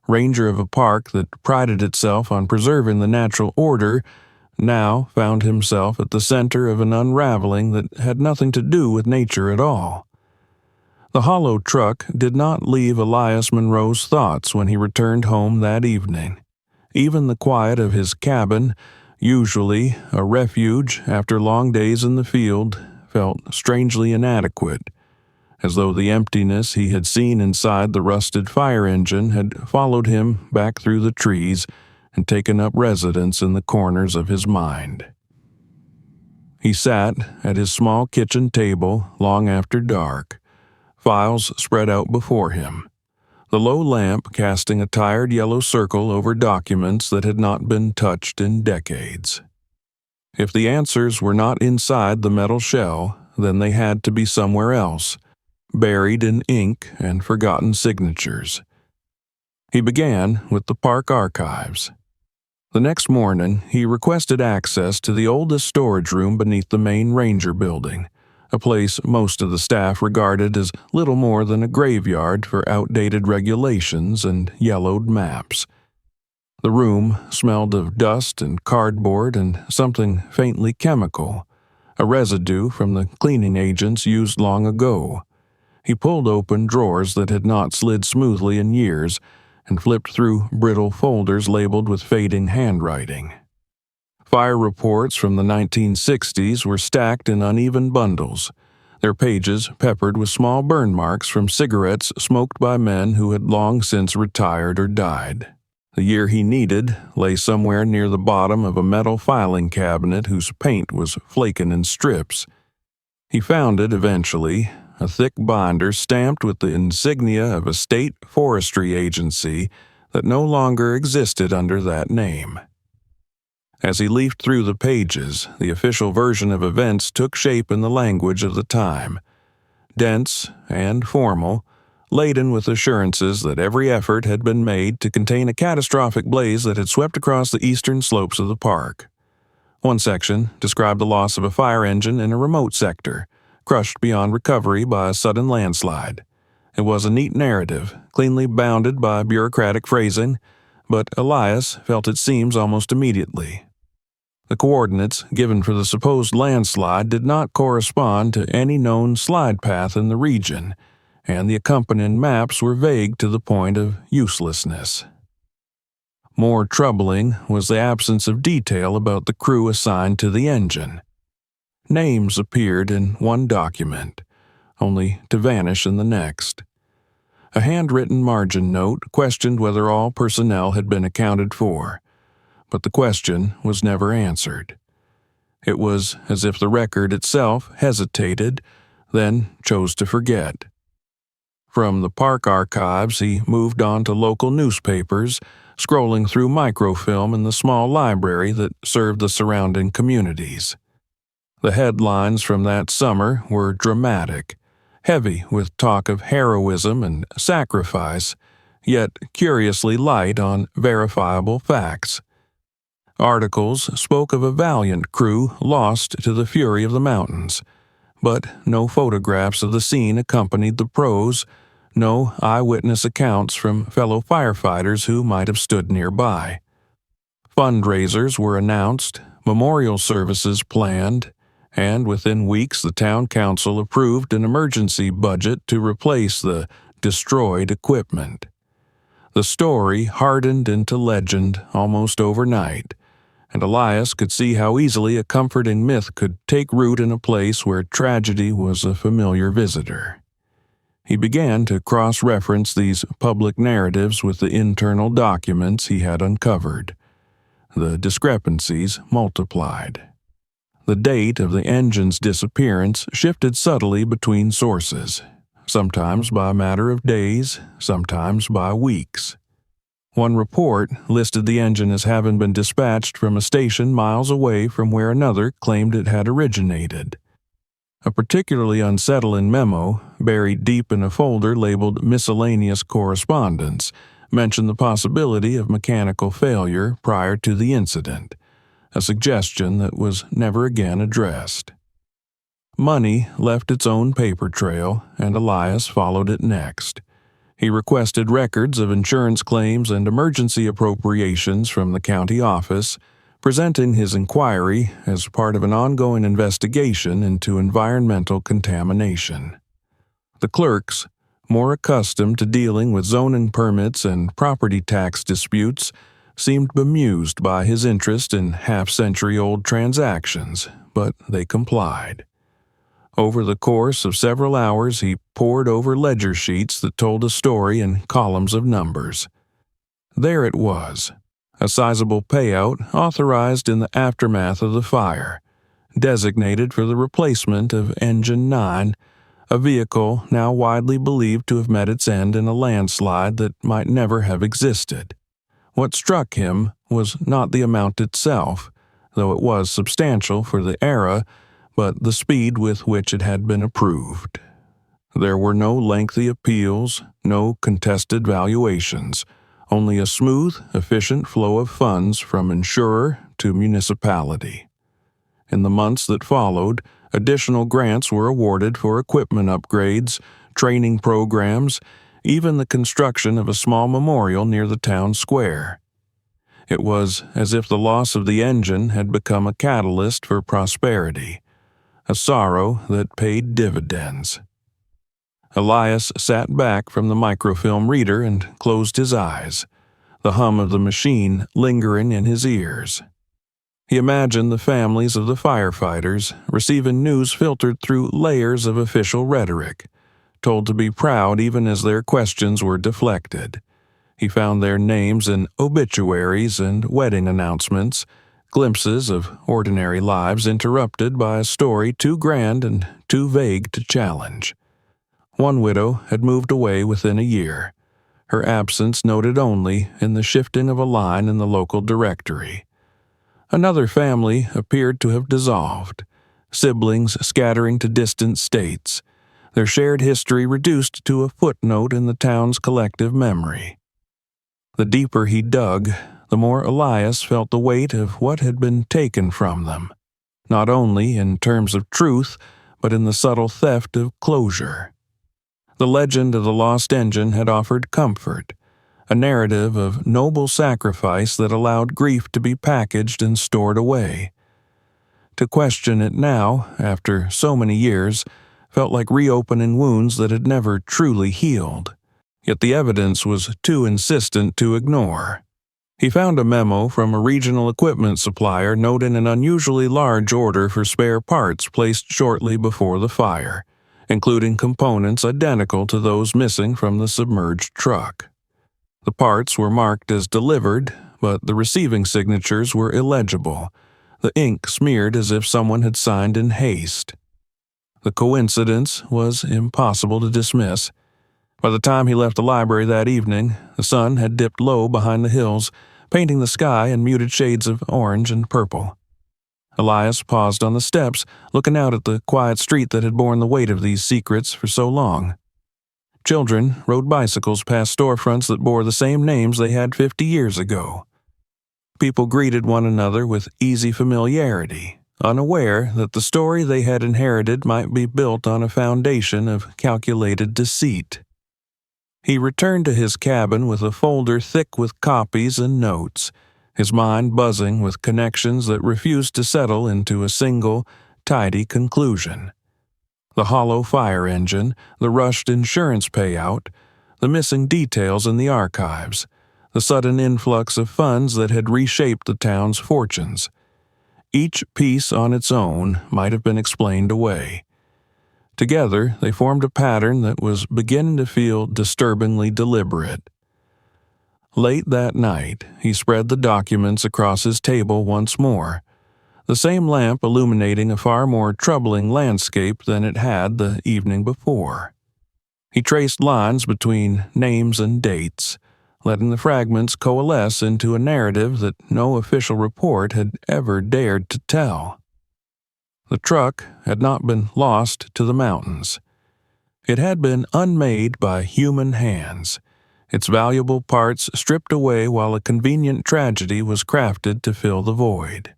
ranger of a park that prided itself on preserving the natural order, now found himself at the center of an unraveling that had nothing to do with nature at all. The hollow truck did not leave Elias Monroe's thoughts when he returned home that evening. Even the quiet of his cabin, usually a refuge after long days in the field, felt strangely inadequate, as though the emptiness he had seen inside the rusted fire engine had followed him back through the trees and taken up residence in the corners of his mind. He sat at his small kitchen table long after dark, files spread out before him, the low lamp casting a tired yellow circle over documents that had not been touched in decades. If the answers were not inside the metal shell, then they had to be somewhere else, buried in ink and forgotten signatures. He began with the park archives. The next morning, he requested access to the oldest storage room beneath the main ranger building, a place most of the staff regarded as little more than a graveyard for outdated regulations and yellowed maps. The room smelled of dust and cardboard and something faintly chemical, a residue from the cleaning agents used long ago. He pulled open drawers that had not slid smoothly in years and flipped through brittle folders labeled with fading handwriting. Fire reports from the 1960s were stacked in uneven bundles, their pages peppered with small burn marks from cigarettes smoked by men who had long since retired or died. The year he needed lay somewhere near the bottom of a metal filing cabinet whose paint was flaking in strips. He found it eventually, a thick binder stamped with the insignia of a state forestry agency that no longer existed under that name. As he leafed through the pages, the official version of events took shape in the language of the time. Dense and formal, laden with assurances that every effort had been made to contain a catastrophic blaze that had swept across the eastern slopes of the park. One section described the loss of a fire engine in a remote sector, crushed beyond recovery by a sudden landslide. It was a neat narrative, cleanly bounded by bureaucratic phrasing, but Elias felt its seams almost immediately. The coordinates given for the supposed landslide did not correspond to any known slide path in the region, and the accompanying maps were vague to the point of uselessness. More troubling was the absence of detail about the crew assigned to the engine. Names appeared in one document, only to vanish in the next. A handwritten margin note questioned whether all personnel had been accounted for, but the question was never answered. It was as if the record itself hesitated, then chose to forget. From the park archives, he moved on to local newspapers, scrolling through microfilm in the small library that served the surrounding communities. The headlines from that summer were dramatic, heavy with talk of heroism and sacrifice, yet curiously light on verifiable facts. Articles spoke of a valiant crew lost to the fury of the mountains, but no photographs of the scene accompanied the prose, no eyewitness accounts from fellow firefighters who might have stood nearby. Fundraisers were announced, memorial services planned, and within weeks the town council approved an emergency budget to replace the destroyed equipment. The story hardened into legend almost overnight, and Elias could see how easily a comforting myth could take root in a place where tragedy was a familiar visitor. He began to cross-reference these public narratives with the internal documents he had uncovered. The discrepancies multiplied. The date of the engine's disappearance shifted subtly between sources, sometimes by a matter of days, sometimes by weeks. One report listed the engine as having been dispatched from a station miles away from where another claimed it had originated. A particularly unsettling memo, buried deep in a folder labeled Miscellaneous Correspondence, mentioned the possibility of mechanical failure prior to the incident, a suggestion that was never again addressed. Money left its own paper trail, and Elias followed it next. He requested records of insurance claims and emergency appropriations from the county office, presenting his inquiry as part of an ongoing investigation into environmental contamination. The clerks, more accustomed to dealing with zoning permits and property tax disputes, seemed bemused by his interest in half-century-old transactions, but they complied. Over the course of several hours, he pored over ledger sheets that told a story in columns of numbers. There it was, a sizable payout authorized in the aftermath of the fire, designated for the replacement of Engine 9, a vehicle now widely believed to have met its end in a landslide that might never have existed. What struck him was not the amount itself, though it was substantial for the era, but the speed with which it had been approved. There were no lengthy appeals, no contested valuations, only a smooth, efficient flow of funds from insurer to municipality. In the months that followed, additional grants were awarded for equipment upgrades, training programs, even the construction of a small memorial near the town square. It was as if the loss of the engine had become a catalyst for prosperity, a sorrow that paid dividends. Elias sat back from the microfilm reader and closed his eyes, the hum of the machine lingering in his ears. He imagined the families of the firefighters receiving news filtered through layers of official rhetoric, told to be proud even as their questions were deflected. He found their names in obituaries and wedding announcements, glimpses of ordinary lives interrupted by a story too grand and too vague to challenge. One widow had moved away within a year, her absence noted only in the shifting of a line in the local directory. Another family appeared to have dissolved, siblings scattering to distant states, their shared history reduced to a footnote in the town's collective memory. The deeper he dug, the more Elias felt the weight of what had been taken from them, not only in terms of truth, but in the subtle theft of closure. The legend of the lost engine had offered comfort, a narrative of noble sacrifice that allowed grief to be packaged and stored away. To question it now, after so many years, felt like reopening wounds that had never truly healed. Yet the evidence was too insistent to ignore. He found a memo from a regional equipment supplier noting an unusually large order for spare parts placed shortly before the fire, including components identical to those missing from the submerged truck. The parts were marked as delivered, but the receiving signatures were illegible, the ink smeared as if someone had signed in haste. The coincidence was impossible to dismiss. By the time he left the library that evening, the sun had dipped low behind the hills, painting the sky in muted shades of orange and purple. Elias paused on the steps, looking out at the quiet street that had borne the weight of these secrets for so long. Children rode bicycles past storefronts that bore the same names they had 50 years ago. People greeted one another with easy familiarity, unaware that the story they had inherited might be built on a foundation of calculated deceit. He returned to his cabin with a folder thick with copies and notes, his mind buzzing with connections that refused to settle into a single, tidy conclusion. The hollow fire engine, the rushed insurance payout, the missing details in the archives, the sudden influx of funds that had reshaped the town's fortunes. Each piece on its own might have been explained away. Together, they formed a pattern that was beginning to feel disturbingly deliberate. Late that night, he spread the documents across his table once more, the same lamp illuminating a far more troubling landscape than it had the evening before. He traced lines between names and dates, letting the fragments coalesce into a narrative that no official report had ever dared to tell. The truck had not been lost to the mountains. It had been unmade by human hands, its valuable parts stripped away while a convenient tragedy was crafted to fill the void.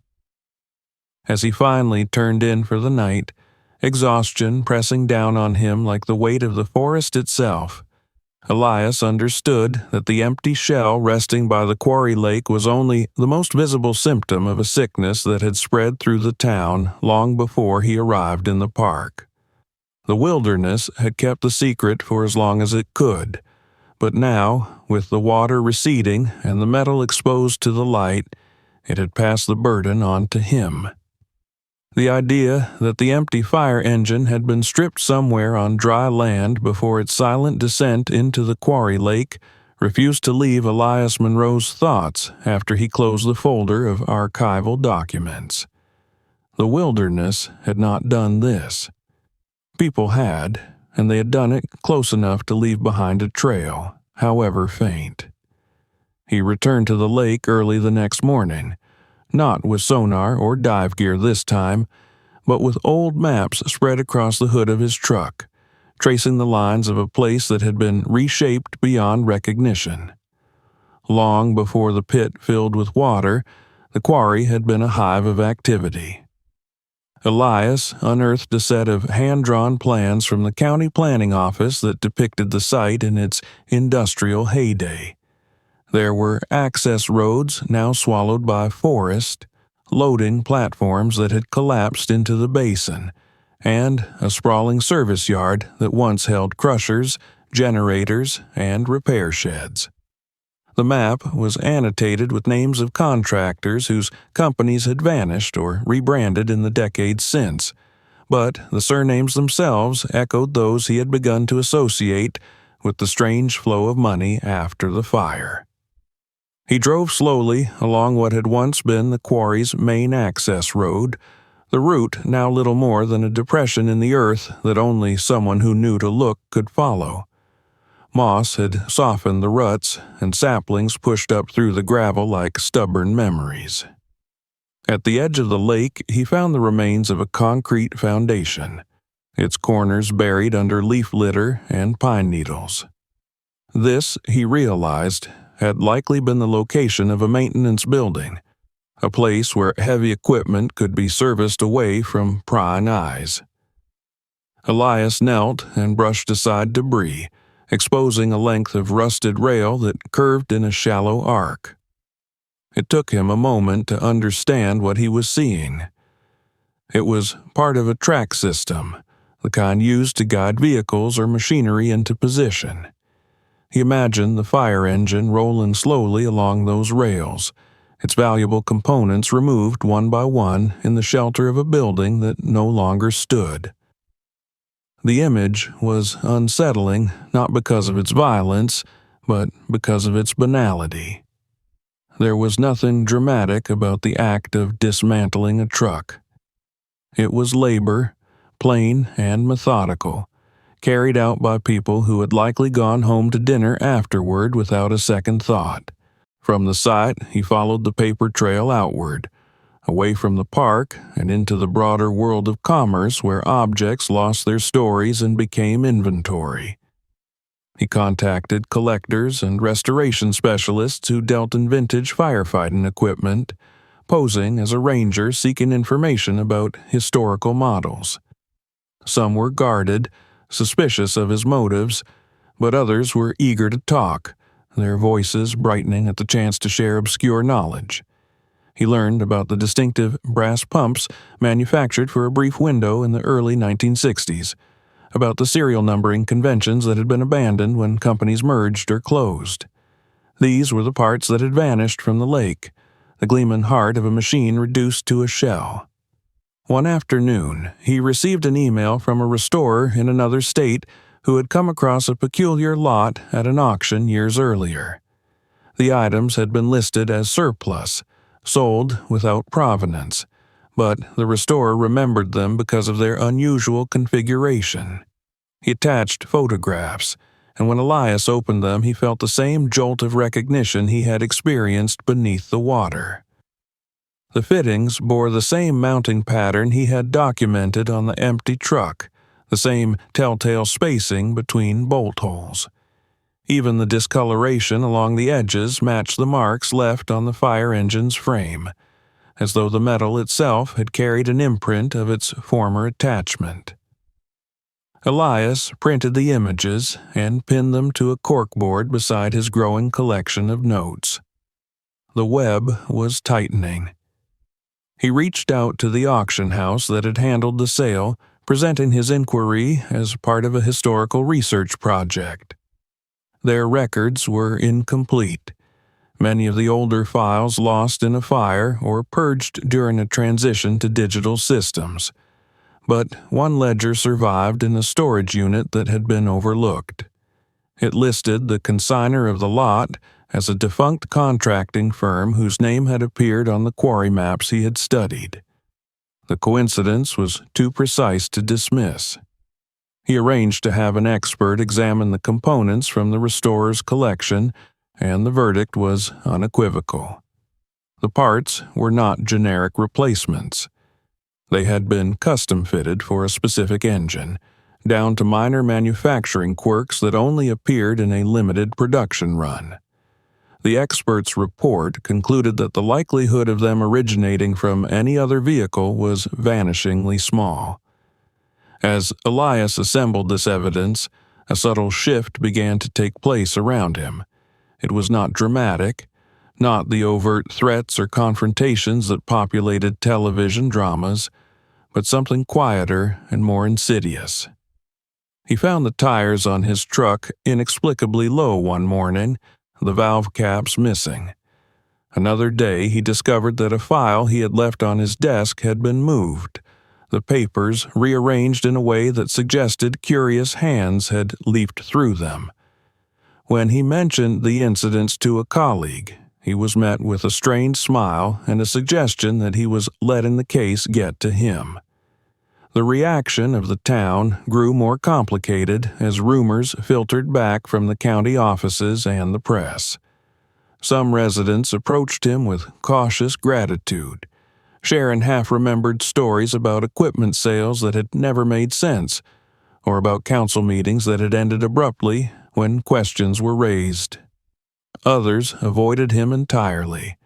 As he finally turned in for the night, exhaustion pressing down on him like the weight of the forest itself, Elias understood that the empty shell resting by the quarry lake was only the most visible symptom of a sickness that had spread through the town long before he arrived in the park. The wilderness had kept the secret for as long as it could, but now, with the water receding and the metal exposed to the light, it had passed the burden on to him. The idea that the empty fire engine had been stripped somewhere on dry land before its silent descent into the quarry lake refused to leave Elias Monroe's thoughts after he closed the folder of archival documents. The wilderness had not done this. People had, and they had done it close enough to leave behind a trail, however faint. He returned to the lake early the next morning, not with sonar or dive gear this time, but with old maps spread across the hood of his truck, tracing the lines of a place that had been reshaped beyond recognition. Long before the pit filled with water, the quarry had been a hive of activity. Elias unearthed a set of hand-drawn plans from the county planning office that depicted the site in its industrial heyday. There were access roads now swallowed by forest, loading platforms that had collapsed into the basin, and a sprawling service yard that once held crushers, generators, and repair sheds. The map was annotated with names of contractors whose companies had vanished or rebranded in the decades since, but the surnames themselves echoed those he had begun to associate with the strange flow of money after the fire. He drove slowly along what had once been the quarry's main access road, the route now little more than a depression in the earth that only someone who knew to look could follow. Moss had softened the ruts, and saplings pushed up through the gravel like stubborn memories. At the edge of the lake, he found the remains of a concrete foundation, its corners buried under leaf litter and pine needles. This, he realized, had likely been the location of a maintenance building, a place where heavy equipment could be serviced away from prying eyes. Elias knelt and brushed aside debris, exposing a length of rusted rail that curved in a shallow arc. It took him a moment to understand what he was seeing. It was part of a track system, the kind used to guide vehicles or machinery into position. He imagined the fire engine rolling slowly along those rails, its valuable components removed one by one in the shelter of a building that no longer stood. The image was unsettling not because of its violence, but because of its banality. There was nothing dramatic about the act of dismantling a truck. It was labor, plain and methodical, carried out by people who had likely gone home to dinner afterward without a second thought. From the site, he followed the paper trail outward, away from the park and into the broader world of commerce where objects lost their stories and became inventory. He contacted collectors and restoration specialists who dealt in vintage firefighting equipment, posing as a ranger seeking information about historical models. Some were guarded, suspicious of his motives, but others were eager to talk, their voices brightening at the chance to share obscure knowledge. He learned about the distinctive brass pumps manufactured for a brief window in the early 1960s, about the serial numbering conventions that had been abandoned when companies merged or closed. These were the parts that had vanished from the lake, the gleaming heart of a machine reduced to a shell. One afternoon, he received an email from a restorer in another state who had come across a peculiar lot at an auction years earlier. The items had been listed as surplus, sold without provenance, but the restorer remembered them because of their unusual configuration. He attached photographs, and when Elias opened them, he felt the same jolt of recognition he had experienced beneath the water. The fittings bore the same mounting pattern he had documented on the empty truck, the same telltale spacing between bolt holes. Even the discoloration along the edges matched the marks left on the fire engine's frame, as though the metal itself had carried an imprint of its former attachment. Elias printed the images and pinned them to a corkboard beside his growing collection of notes. The web was tightening. He reached out to the auction house that had handled the sale, presenting his inquiry as part of a historical research project. Their records were incomplete, many of the older files lost in a fire or purged during a transition to digital systems. But one ledger survived in a storage unit that had been overlooked. It listed the consignor of the lot as a defunct contracting firm whose name had appeared on the quarry maps he had studied. The coincidence was too precise to dismiss. He arranged to have an expert examine the components from the restorer's collection, and the verdict was unequivocal. The parts were not generic replacements. They had been custom-fitted for a specific engine, down to minor manufacturing quirks that only appeared in a limited production run. The expert's report concluded that the likelihood of them originating from any other vehicle was vanishingly small. As Elias assembled this evidence, a subtle shift began to take place around him. It was not dramatic, not the overt threats or confrontations that populated television dramas, but something quieter and more insidious. He found the tires on his truck inexplicably low one morning, the valve caps missing. Another day, he discovered that a file he had left on his desk had been moved, the papers rearranged in a way that suggested curious hands had leafed through them. When he mentioned the incidents to a colleague, he was met with a strained smile and a suggestion that he was letting the case get to him. The reaction of the town grew more complicated as rumors filtered back from the county offices and the press. Some residents approached him with cautious gratitude, sharing half-remembered stories about equipment sales that had never made sense, or about council meetings that had ended abruptly when questions were raised. Others avoided him entirely,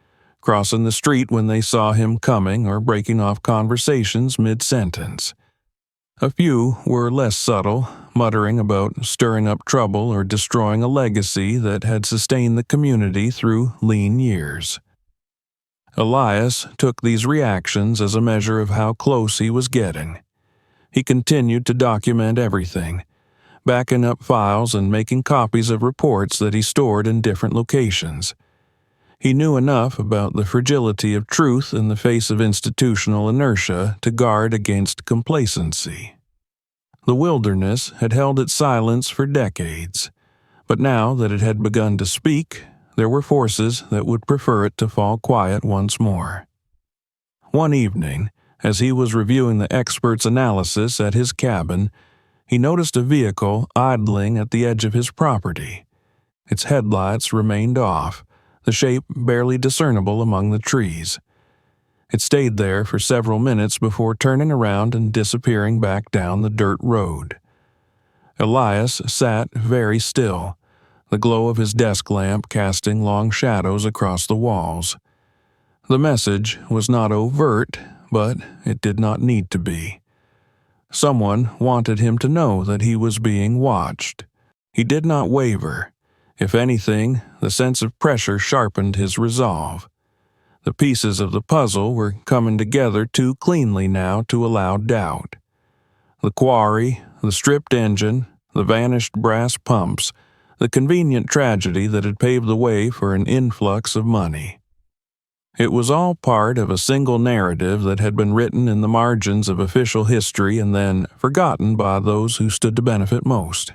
crossing the street when they saw him coming or breaking off conversations mid-sentence. A few were less subtle, muttering about stirring up trouble or destroying a legacy that had sustained the community through lean years. Elias took these reactions as a measure of how close he was getting. He continued to document everything, backing up files and making copies of reports that he stored in different locations. He knew enough about the fragility of truth in the face of institutional inertia to guard against complacency. The wilderness had held its silence for decades, but now that it had begun to speak, there were forces that would prefer it to fall quiet once more. One evening, as he was reviewing the expert's analysis at his cabin, he noticed a vehicle idling at the edge of his property. Its headlights remained off, the shape barely discernible among the trees. It stayed there for several minutes before turning around and disappearing back down the dirt road. Elias sat very still, the glow of his desk lamp casting long shadows across the walls. The message was not overt, but it did not need to be. Someone wanted him to know that he was being watched. He did not waver. If anything, the sense of pressure sharpened his resolve. The pieces of the puzzle were coming together too cleanly now to allow doubt. The quarry, the stripped engine, the vanished brass pumps, the convenient tragedy that had paved the way for an influx of money. It was all part of a single narrative that had been written in the margins of official history and then forgotten by those who stood to benefit most.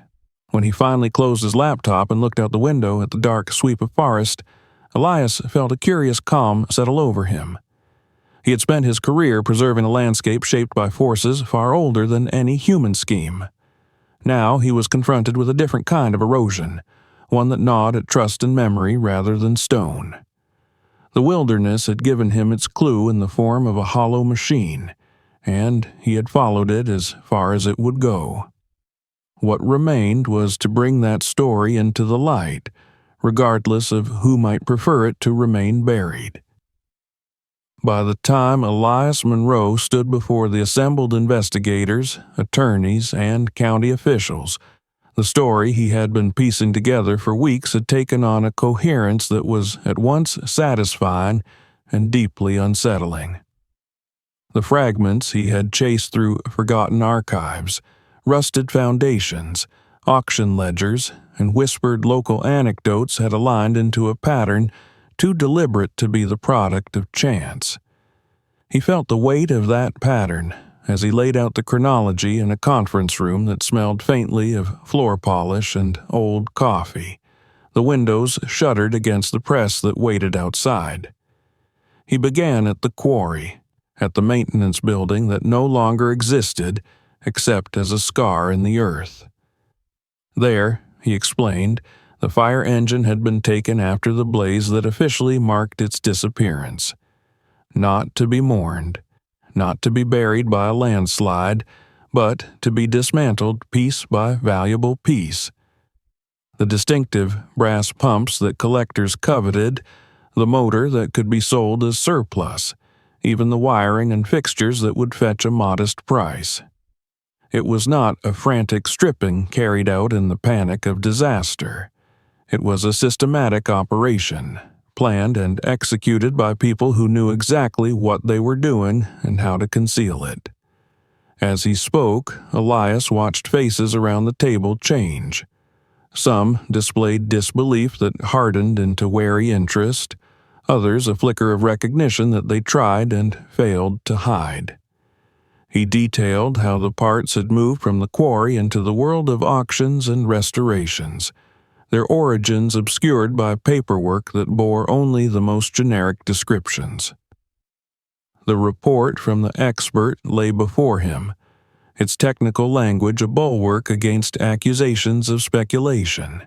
When he finally closed his laptop and looked out the window at the dark sweep of forest, Elias felt a curious calm settle over him. He had spent his career preserving a landscape shaped by forces far older than any human scheme. Now he was confronted with a different kind of erosion, one that gnawed at trust and memory rather than stone. The wilderness had given him its clue in the form of a hollow machine, and he had followed it as far as it would go. What remained was to bring that story into the light, regardless of who might prefer it to remain buried. By the time Elias Monroe stood before the assembled investigators, attorneys, and county officials, the story he had been piecing together for weeks had taken on a coherence that was at once satisfying and deeply unsettling. The fragments he had chased through forgotten archives, rusted foundations, auction ledgers, and whispered local anecdotes had aligned into a pattern too deliberate to be the product of chance. He felt the weight of that pattern as he laid out the chronology in a conference room that smelled faintly of floor polish and old coffee. The windows shuttered against the press that waited outside. He began at the quarry, at the maintenance building that no longer existed except as a scar in the earth. There, he explained, the fire engine had been taken after the blaze that officially marked its disappearance. Not to be mourned, not to be buried by a landslide, but to be dismantled piece by valuable piece. The distinctive brass pumps that collectors coveted, the motor that could be sold as surplus, even the wiring and fixtures that would fetch a modest price. It was not a frantic stripping carried out in the panic of disaster. It was a systematic operation, planned and executed by people who knew exactly what they were doing and how to conceal it. As he spoke, Elias watched faces around the table change. Some displayed disbelief that hardened into wary interest, others a flicker of recognition that they tried and failed to hide. He detailed how the parts had moved from the quarry into the world of auctions and restorations, their origins obscured by paperwork that bore only the most generic descriptions. The report from the expert lay before him, its technical language a bulwark against accusations of speculation.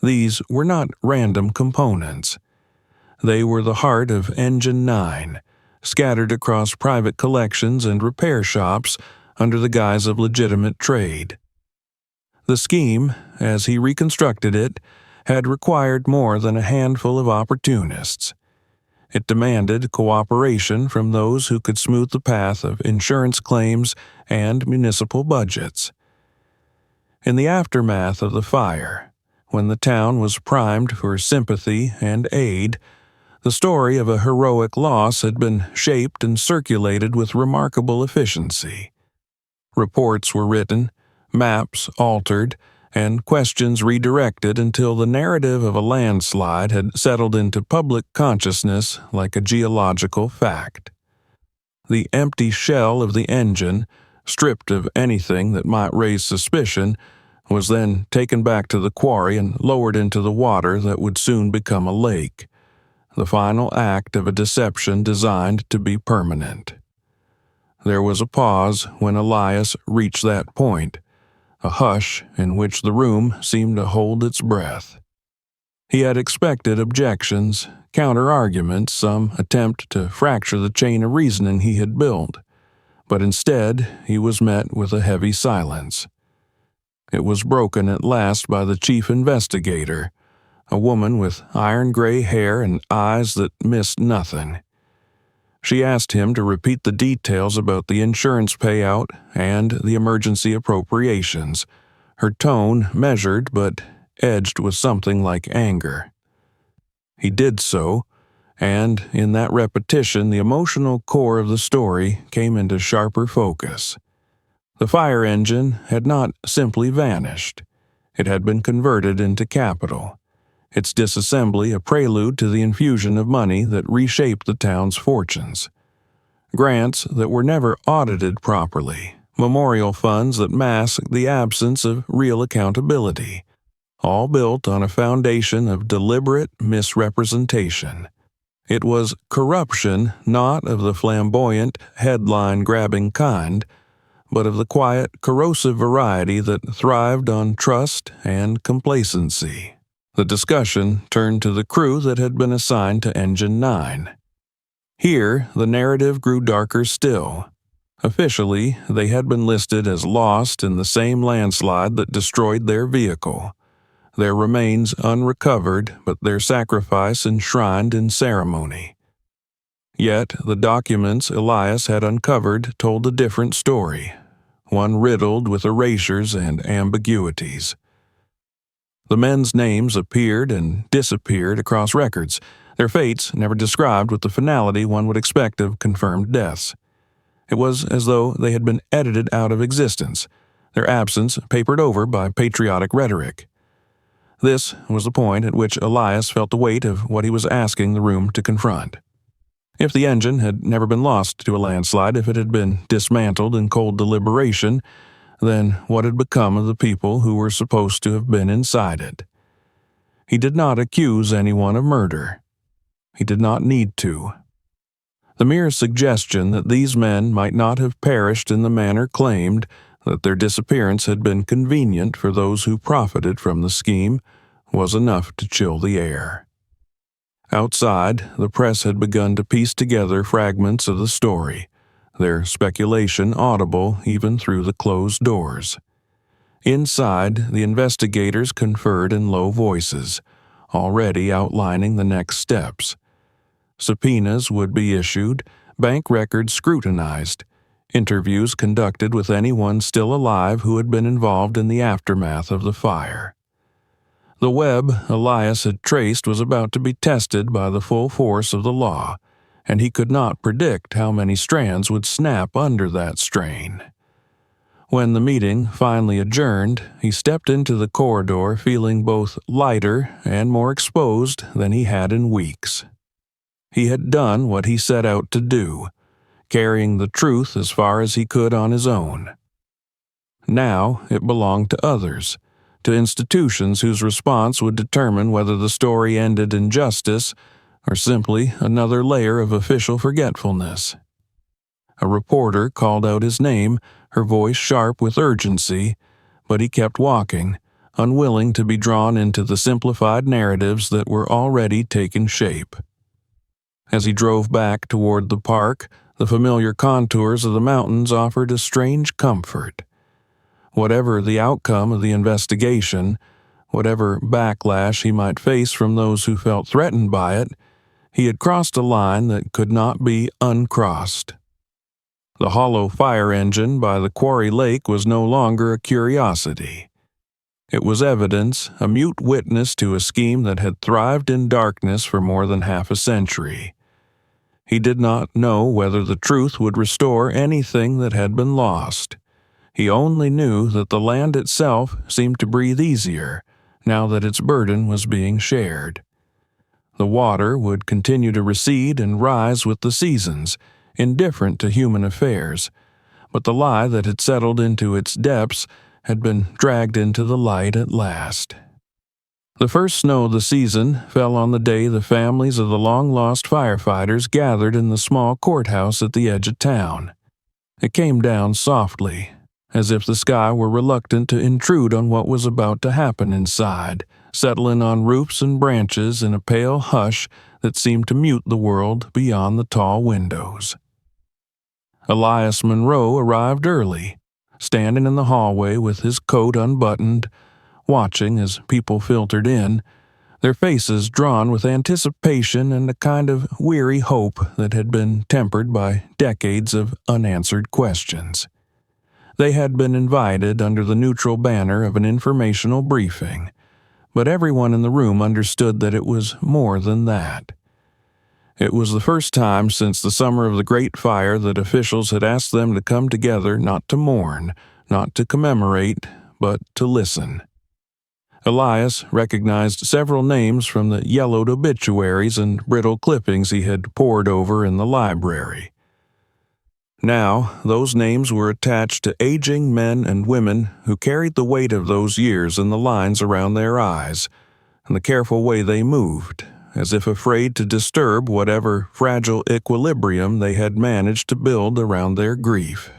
These were not random components. They were the heart of Engine 9, scattered across private collections and repair shops under the guise of legitimate trade. The scheme, as he reconstructed it, had required more than a handful of opportunists. It demanded cooperation from those who could smooth the path of insurance claims and municipal budgets. In the aftermath of the fire, when the town was primed for sympathy and aid, the story of a heroic loss had been shaped and circulated with remarkable efficiency. Reports were written, maps altered, and questions redirected until the narrative of a landslide had settled into public consciousness like a geological fact. The empty shell of the engine, stripped of anything that might raise suspicion, was then taken back to the quarry and lowered into the water that would soon become a lake, the final act of a deception designed to be permanent. There was a pause when Elias reached that point, a hush in which the room seemed to hold its breath. He had expected objections, counter-arguments, some attempt to fracture the chain of reasoning he had built, but instead he was met with a heavy silence. It was broken at last by the chief investigator, a woman with iron-gray hair and eyes that missed nothing. She asked him to repeat the details about the insurance payout and the emergency appropriations, her tone measured but edged with something like anger. He did so, and in that repetition the emotional core of the story came into sharper focus. The fire engine had not simply vanished. It had been converted into capital, its disassembly a prelude to the infusion of money that reshaped the town's fortunes. Grants that were never audited properly, memorial funds that masked the absence of real accountability, all built on a foundation of deliberate misrepresentation. It was corruption not of the flamboyant, headline-grabbing kind, but of the quiet, corrosive variety that thrived on trust and complacency. The discussion turned to the crew that had been assigned to Engine 9. Here, the narrative grew darker still. Officially, they had been listed as lost in the same landslide that destroyed their vehicle, their remains unrecovered but their sacrifice enshrined in ceremony. Yet the documents Elias had uncovered told a different story, one riddled with erasures and ambiguities. The men's names appeared and disappeared across records, their fates never described with the finality one would expect of confirmed deaths. It was as though they had been edited out of existence, their absence papered over by patriotic rhetoric. This was the point at which Elias felt the weight of what he was asking the room to confront. If the engine had never been lost to a landslide, if it had been dismantled in cold deliberation, then what had become of the people who were supposed to have been inside it? He did not accuse anyone of murder. He did not need to. The mere suggestion that these men might not have perished in the manner claimed, that their disappearance had been convenient for those who profited from the scheme, was enough to chill the air. Outside, the press had begun to piece together fragments of the story, their speculation audible even through the closed doors. Inside, the investigators conferred in low voices, already outlining the next steps. Subpoenas would be issued, bank records scrutinized, interviews conducted with anyone still alive who had been involved in the aftermath of the fire. The web Elias had traced was about to be tested by the full force of the law, and he could not predict how many strands would snap under that strain. When the meeting finally adjourned, he stepped into the corridor feeling both lighter and more exposed than he had in weeks. He had done what he set out to do, carrying the truth as far as he could on his own. Now it belonged to others, to institutions whose response would determine whether the story ended in justice or simply another layer of official forgetfulness. A reporter called out his name, her voice sharp with urgency, but he kept walking, unwilling to be drawn into the simplified narratives that were already taking shape. As he drove back toward the park, the familiar contours of the mountains offered a strange comfort. Whatever the outcome of the investigation, whatever backlash he might face from those who felt threatened by it, he had crossed a line that could not be uncrossed. The hollow fire engine by the quarry lake was no longer a curiosity. It was evidence, a mute witness to a scheme that had thrived in darkness for more than half a century. He did not know whether the truth would restore anything that had been lost. He only knew that the land itself seemed to breathe easier, now that its burden was being shared. The water would continue to recede and rise with the seasons, indifferent to human affairs, but the lie that had settled into its depths had been dragged into the light at last. The first snow of the season fell on the day the families of the long-lost firefighters gathered in the small courthouse at the edge of town. It came down softly, as if the sky were reluctant to intrude on what was about to happen inside, settling on roofs and branches in a pale hush that seemed to mute the world beyond the tall windows. Elias Monroe arrived early, standing in the hallway with his coat unbuttoned, watching as people filtered in, their faces drawn with anticipation and a kind of weary hope that had been tempered by decades of unanswered questions. They had been invited under the neutral banner of an informational briefing, but everyone in the room understood that it was more than that. It was the first time since the summer of the Great Fire that officials had asked them to come together not to mourn, not to commemorate, but to listen. Elias recognized several names from the yellowed obituaries and brittle clippings he had pored over in the library. Now, those names were attached to aging men and women who carried the weight of those years in the lines around their eyes and the careful way they moved, as if afraid to disturb whatever fragile equilibrium they had managed to build around their grief.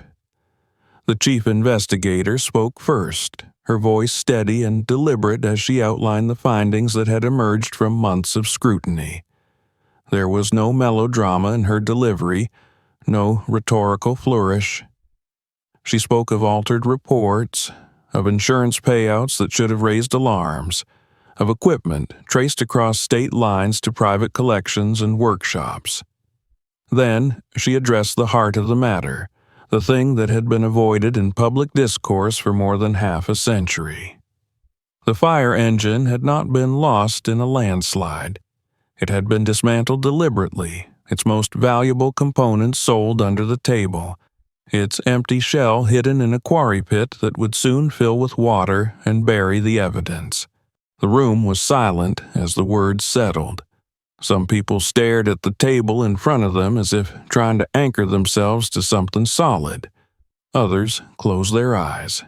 The chief investigator spoke first, her voice steady and deliberate as she outlined the findings that had emerged from months of scrutiny. There was no melodrama in her delivery, no rhetorical flourish. She spoke of altered reports, of insurance payouts that should have raised alarms, of equipment traced across state lines to private collections and workshops. Then she addressed the heart of the matter, the thing that had been avoided in public discourse for more than half a century. The fire engine had not been lost in a landslide. It had been dismantled deliberately, its most valuable components sold under the table, its empty shell hidden in a quarry pit that would soon fill with water and bury the evidence. The room was silent as the words settled. Some people stared at the table in front of them as if trying to anchor themselves to something solid. Others closed their eyes.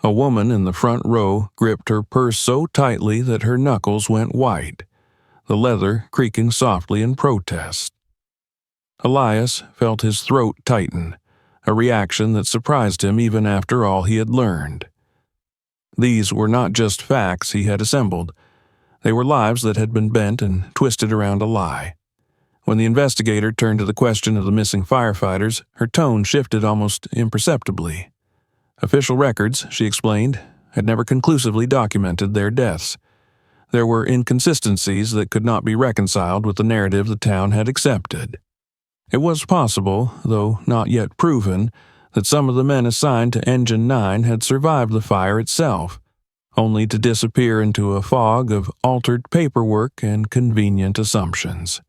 A woman in the front row gripped her purse so tightly that her knuckles went white, the leather creaking softly in protest. Elias felt his throat tighten, a reaction that surprised him even after all he had learned. These were not just facts he had assembled. They were lives that had been bent and twisted around a lie. When the investigator turned to the question of the missing firefighters, her tone shifted almost imperceptibly. Official records, she explained, had never conclusively documented their deaths. There were inconsistencies that could not be reconciled with the narrative the town had accepted. It was possible, though not yet proven, that some of the men assigned to Engine 9 had survived the fire itself, only to disappear into a fog of altered paperwork and convenient assumptions.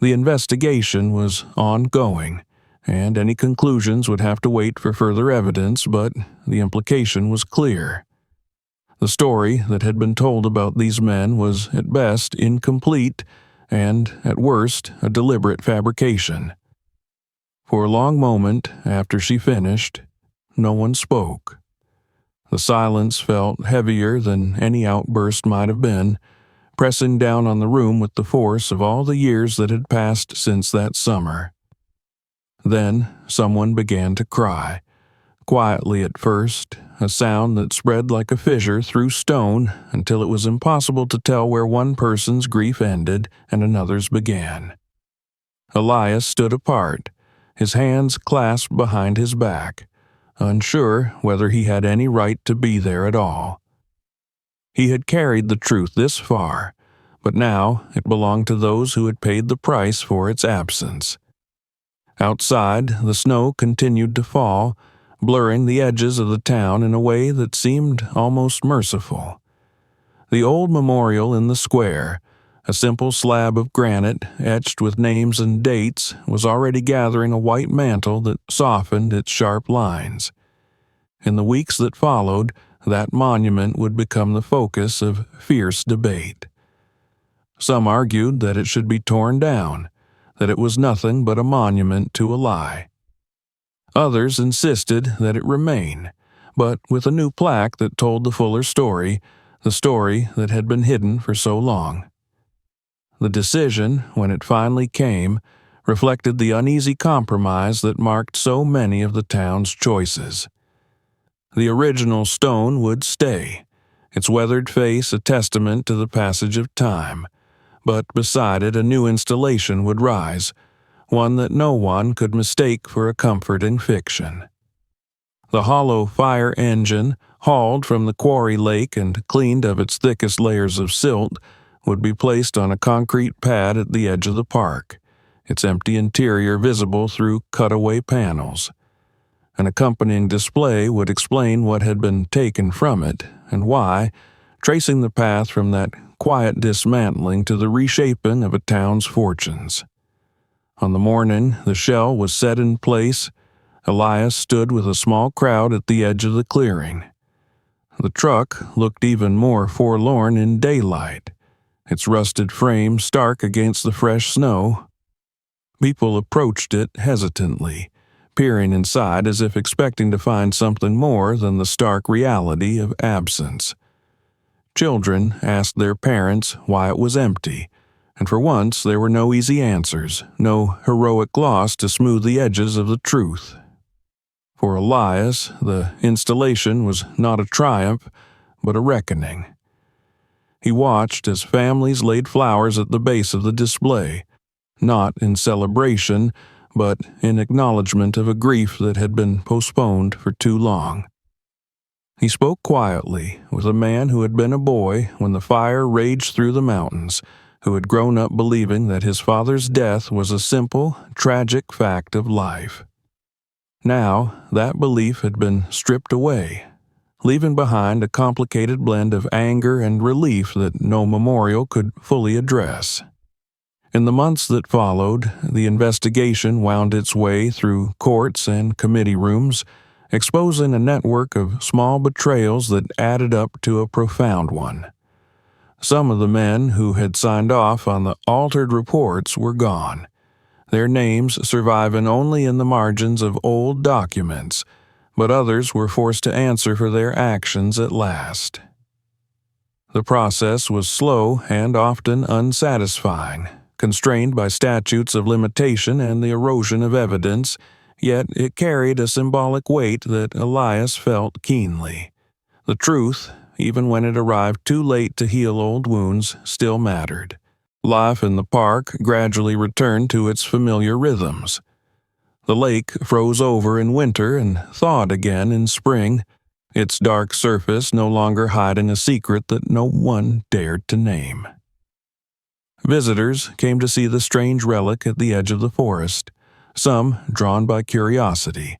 The investigation was ongoing, and any conclusions would have to wait for further evidence, but the implication was clear. The story that had been told about these men was at best incomplete and, at worst, a deliberate fabrication. For a long moment after she finished, no one spoke. The silence felt heavier than any outburst might have been, pressing down on the room with the force of all the years that had passed since that summer. Then someone began to cry, quietly at first, a sound that spread like a fissure through stone until it was impossible to tell where one person's grief ended and another's began. Elias stood apart, his hands clasped behind his back, unsure whether he had any right to be there at all. He had carried the truth this far, but now it belonged to those who had paid the price for its absence. Outside, the snow continued to fall, blurring the edges of the town in a way that seemed almost merciful. The old memorial in the square, a simple slab of granite etched with names and dates, was already gathering a white mantle that softened its sharp lines. In the weeks that followed, that monument would become the focus of fierce debate. Some argued that it should be torn down, that it was nothing but a monument to a lie. Others insisted that it remain, but with a new plaque that told the fuller story, the story that had been hidden for so long. The decision, when it finally came, reflected the uneasy compromise that marked so many of the town's choices. The original stone would stay, its weathered face a testament to the passage of time, but beside it a new installation would rise, one that no one could mistake for a comforting fiction. The hollow fire engine, hauled from the quarry lake and cleaned of its thickest layers of silt, would be placed on a concrete pad at the edge of the park, its empty interior visible through cutaway panels. An accompanying display would explain what had been taken from it and why, tracing the path from that quiet dismantling to the reshaping of a town's fortunes. On the morning the shell was set in place, Elias stood with a small crowd at the edge of the clearing. The truck looked even more forlorn in daylight, its rusted frame stark against the fresh snow. People approached it hesitantly, peering inside as if expecting to find something more than the stark reality of absence. Children asked their parents why it was empty, and for once there were no easy answers, no heroic gloss to smooth the edges of the truth. For Elias, the installation was not a triumph, but a reckoning. He watched as families laid flowers at the base of the display, not in celebration, but in acknowledgement of a grief that had been postponed for too long. He spoke quietly with a man who had been a boy when the fire raged through the mountains, who had grown up believing that his father's death was a simple, tragic fact of life. Now, that belief had been stripped away, leaving behind a complicated blend of anger and relief that no memorial could fully address. In the months that followed, the investigation wound its way through courts and committee rooms, exposing a network of small betrayals that added up to a profound one. Some of the men who had signed off on the altered reports were gone, their names surviving only in the margins of old documents, but others were forced to answer for their actions at last. The process was slow and often unsatisfying, constrained by statutes of limitation and the erosion of evidence, yet it carried a symbolic weight that Elias felt keenly. The truth, even when it arrived too late to heal old wounds, still mattered. Life in the park gradually returned to its familiar rhythms. The lake froze over in winter and thawed again in spring, its dark surface no longer hiding a secret that no one dared to name. Visitors came to see the strange relic at the edge of the forest, some drawn by curiosity,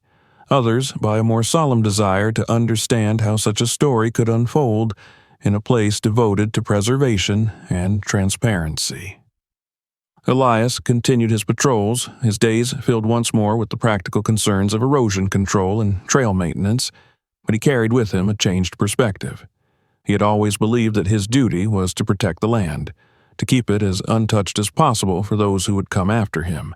others by a more solemn desire to understand how such a story could unfold in a place devoted to preservation and transparency. Elias continued his patrols, his days filled once more with the practical concerns of erosion control and trail maintenance, but he carried with him a changed perspective. He had always believed that his duty was to protect the land, to keep it as untouched as possible for those who would come after him.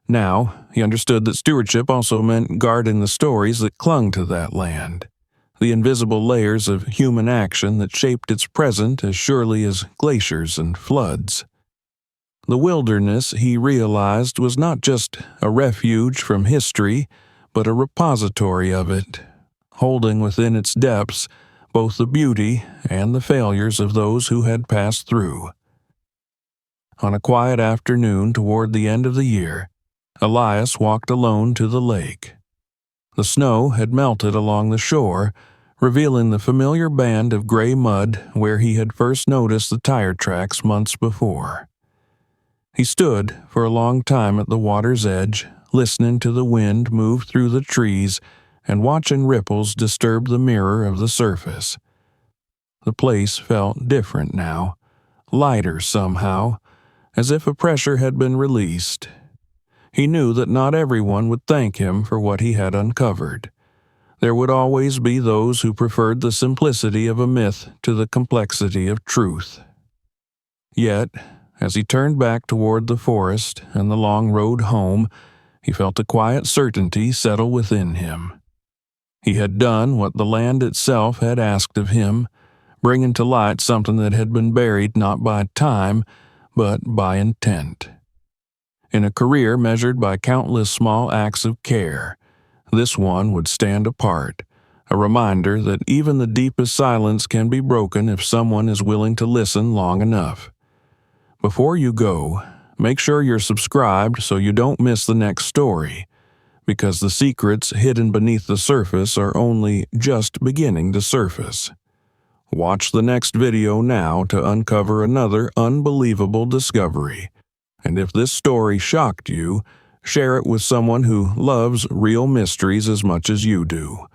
Now, he understood that stewardship also meant guarding the stories that clung to that land, the invisible layers of human action that shaped its present as surely as glaciers and floods. The wilderness, he realized, was not just a refuge from history, but a repository of it, holding within its depths both the beauty and the failures of those who had passed through. On a quiet afternoon toward the end of the year, Elias walked alone to the lake. The snow had melted along the shore, revealing the familiar band of gray mud where he had first noticed the tire tracks months before. He stood for a long time at the water's edge, listening to the wind move through the trees and watching ripples disturb the mirror of the surface. The place felt different now, lighter somehow, as if a pressure had been released. He knew that not everyone would thank him for what he had uncovered. There would always be those who preferred the simplicity of a myth to the complexity of truth. Yet, as he turned back toward the forest and the long road home, he felt a quiet certainty settle within him. He had done what the land itself had asked of him, bringing to light something that had been buried not by time, but by intent. In a career measured by countless small acts of care, this one would stand apart, a reminder that even the deepest silence can be broken if someone is willing to listen long enough. Before you go, make sure you're subscribed so you don't miss the next story, because the secrets hidden beneath the surface are only just beginning to surface. Watch the next video now to uncover another unbelievable discovery. And if this story shocked you, share it with someone who loves real mysteries as much as you do.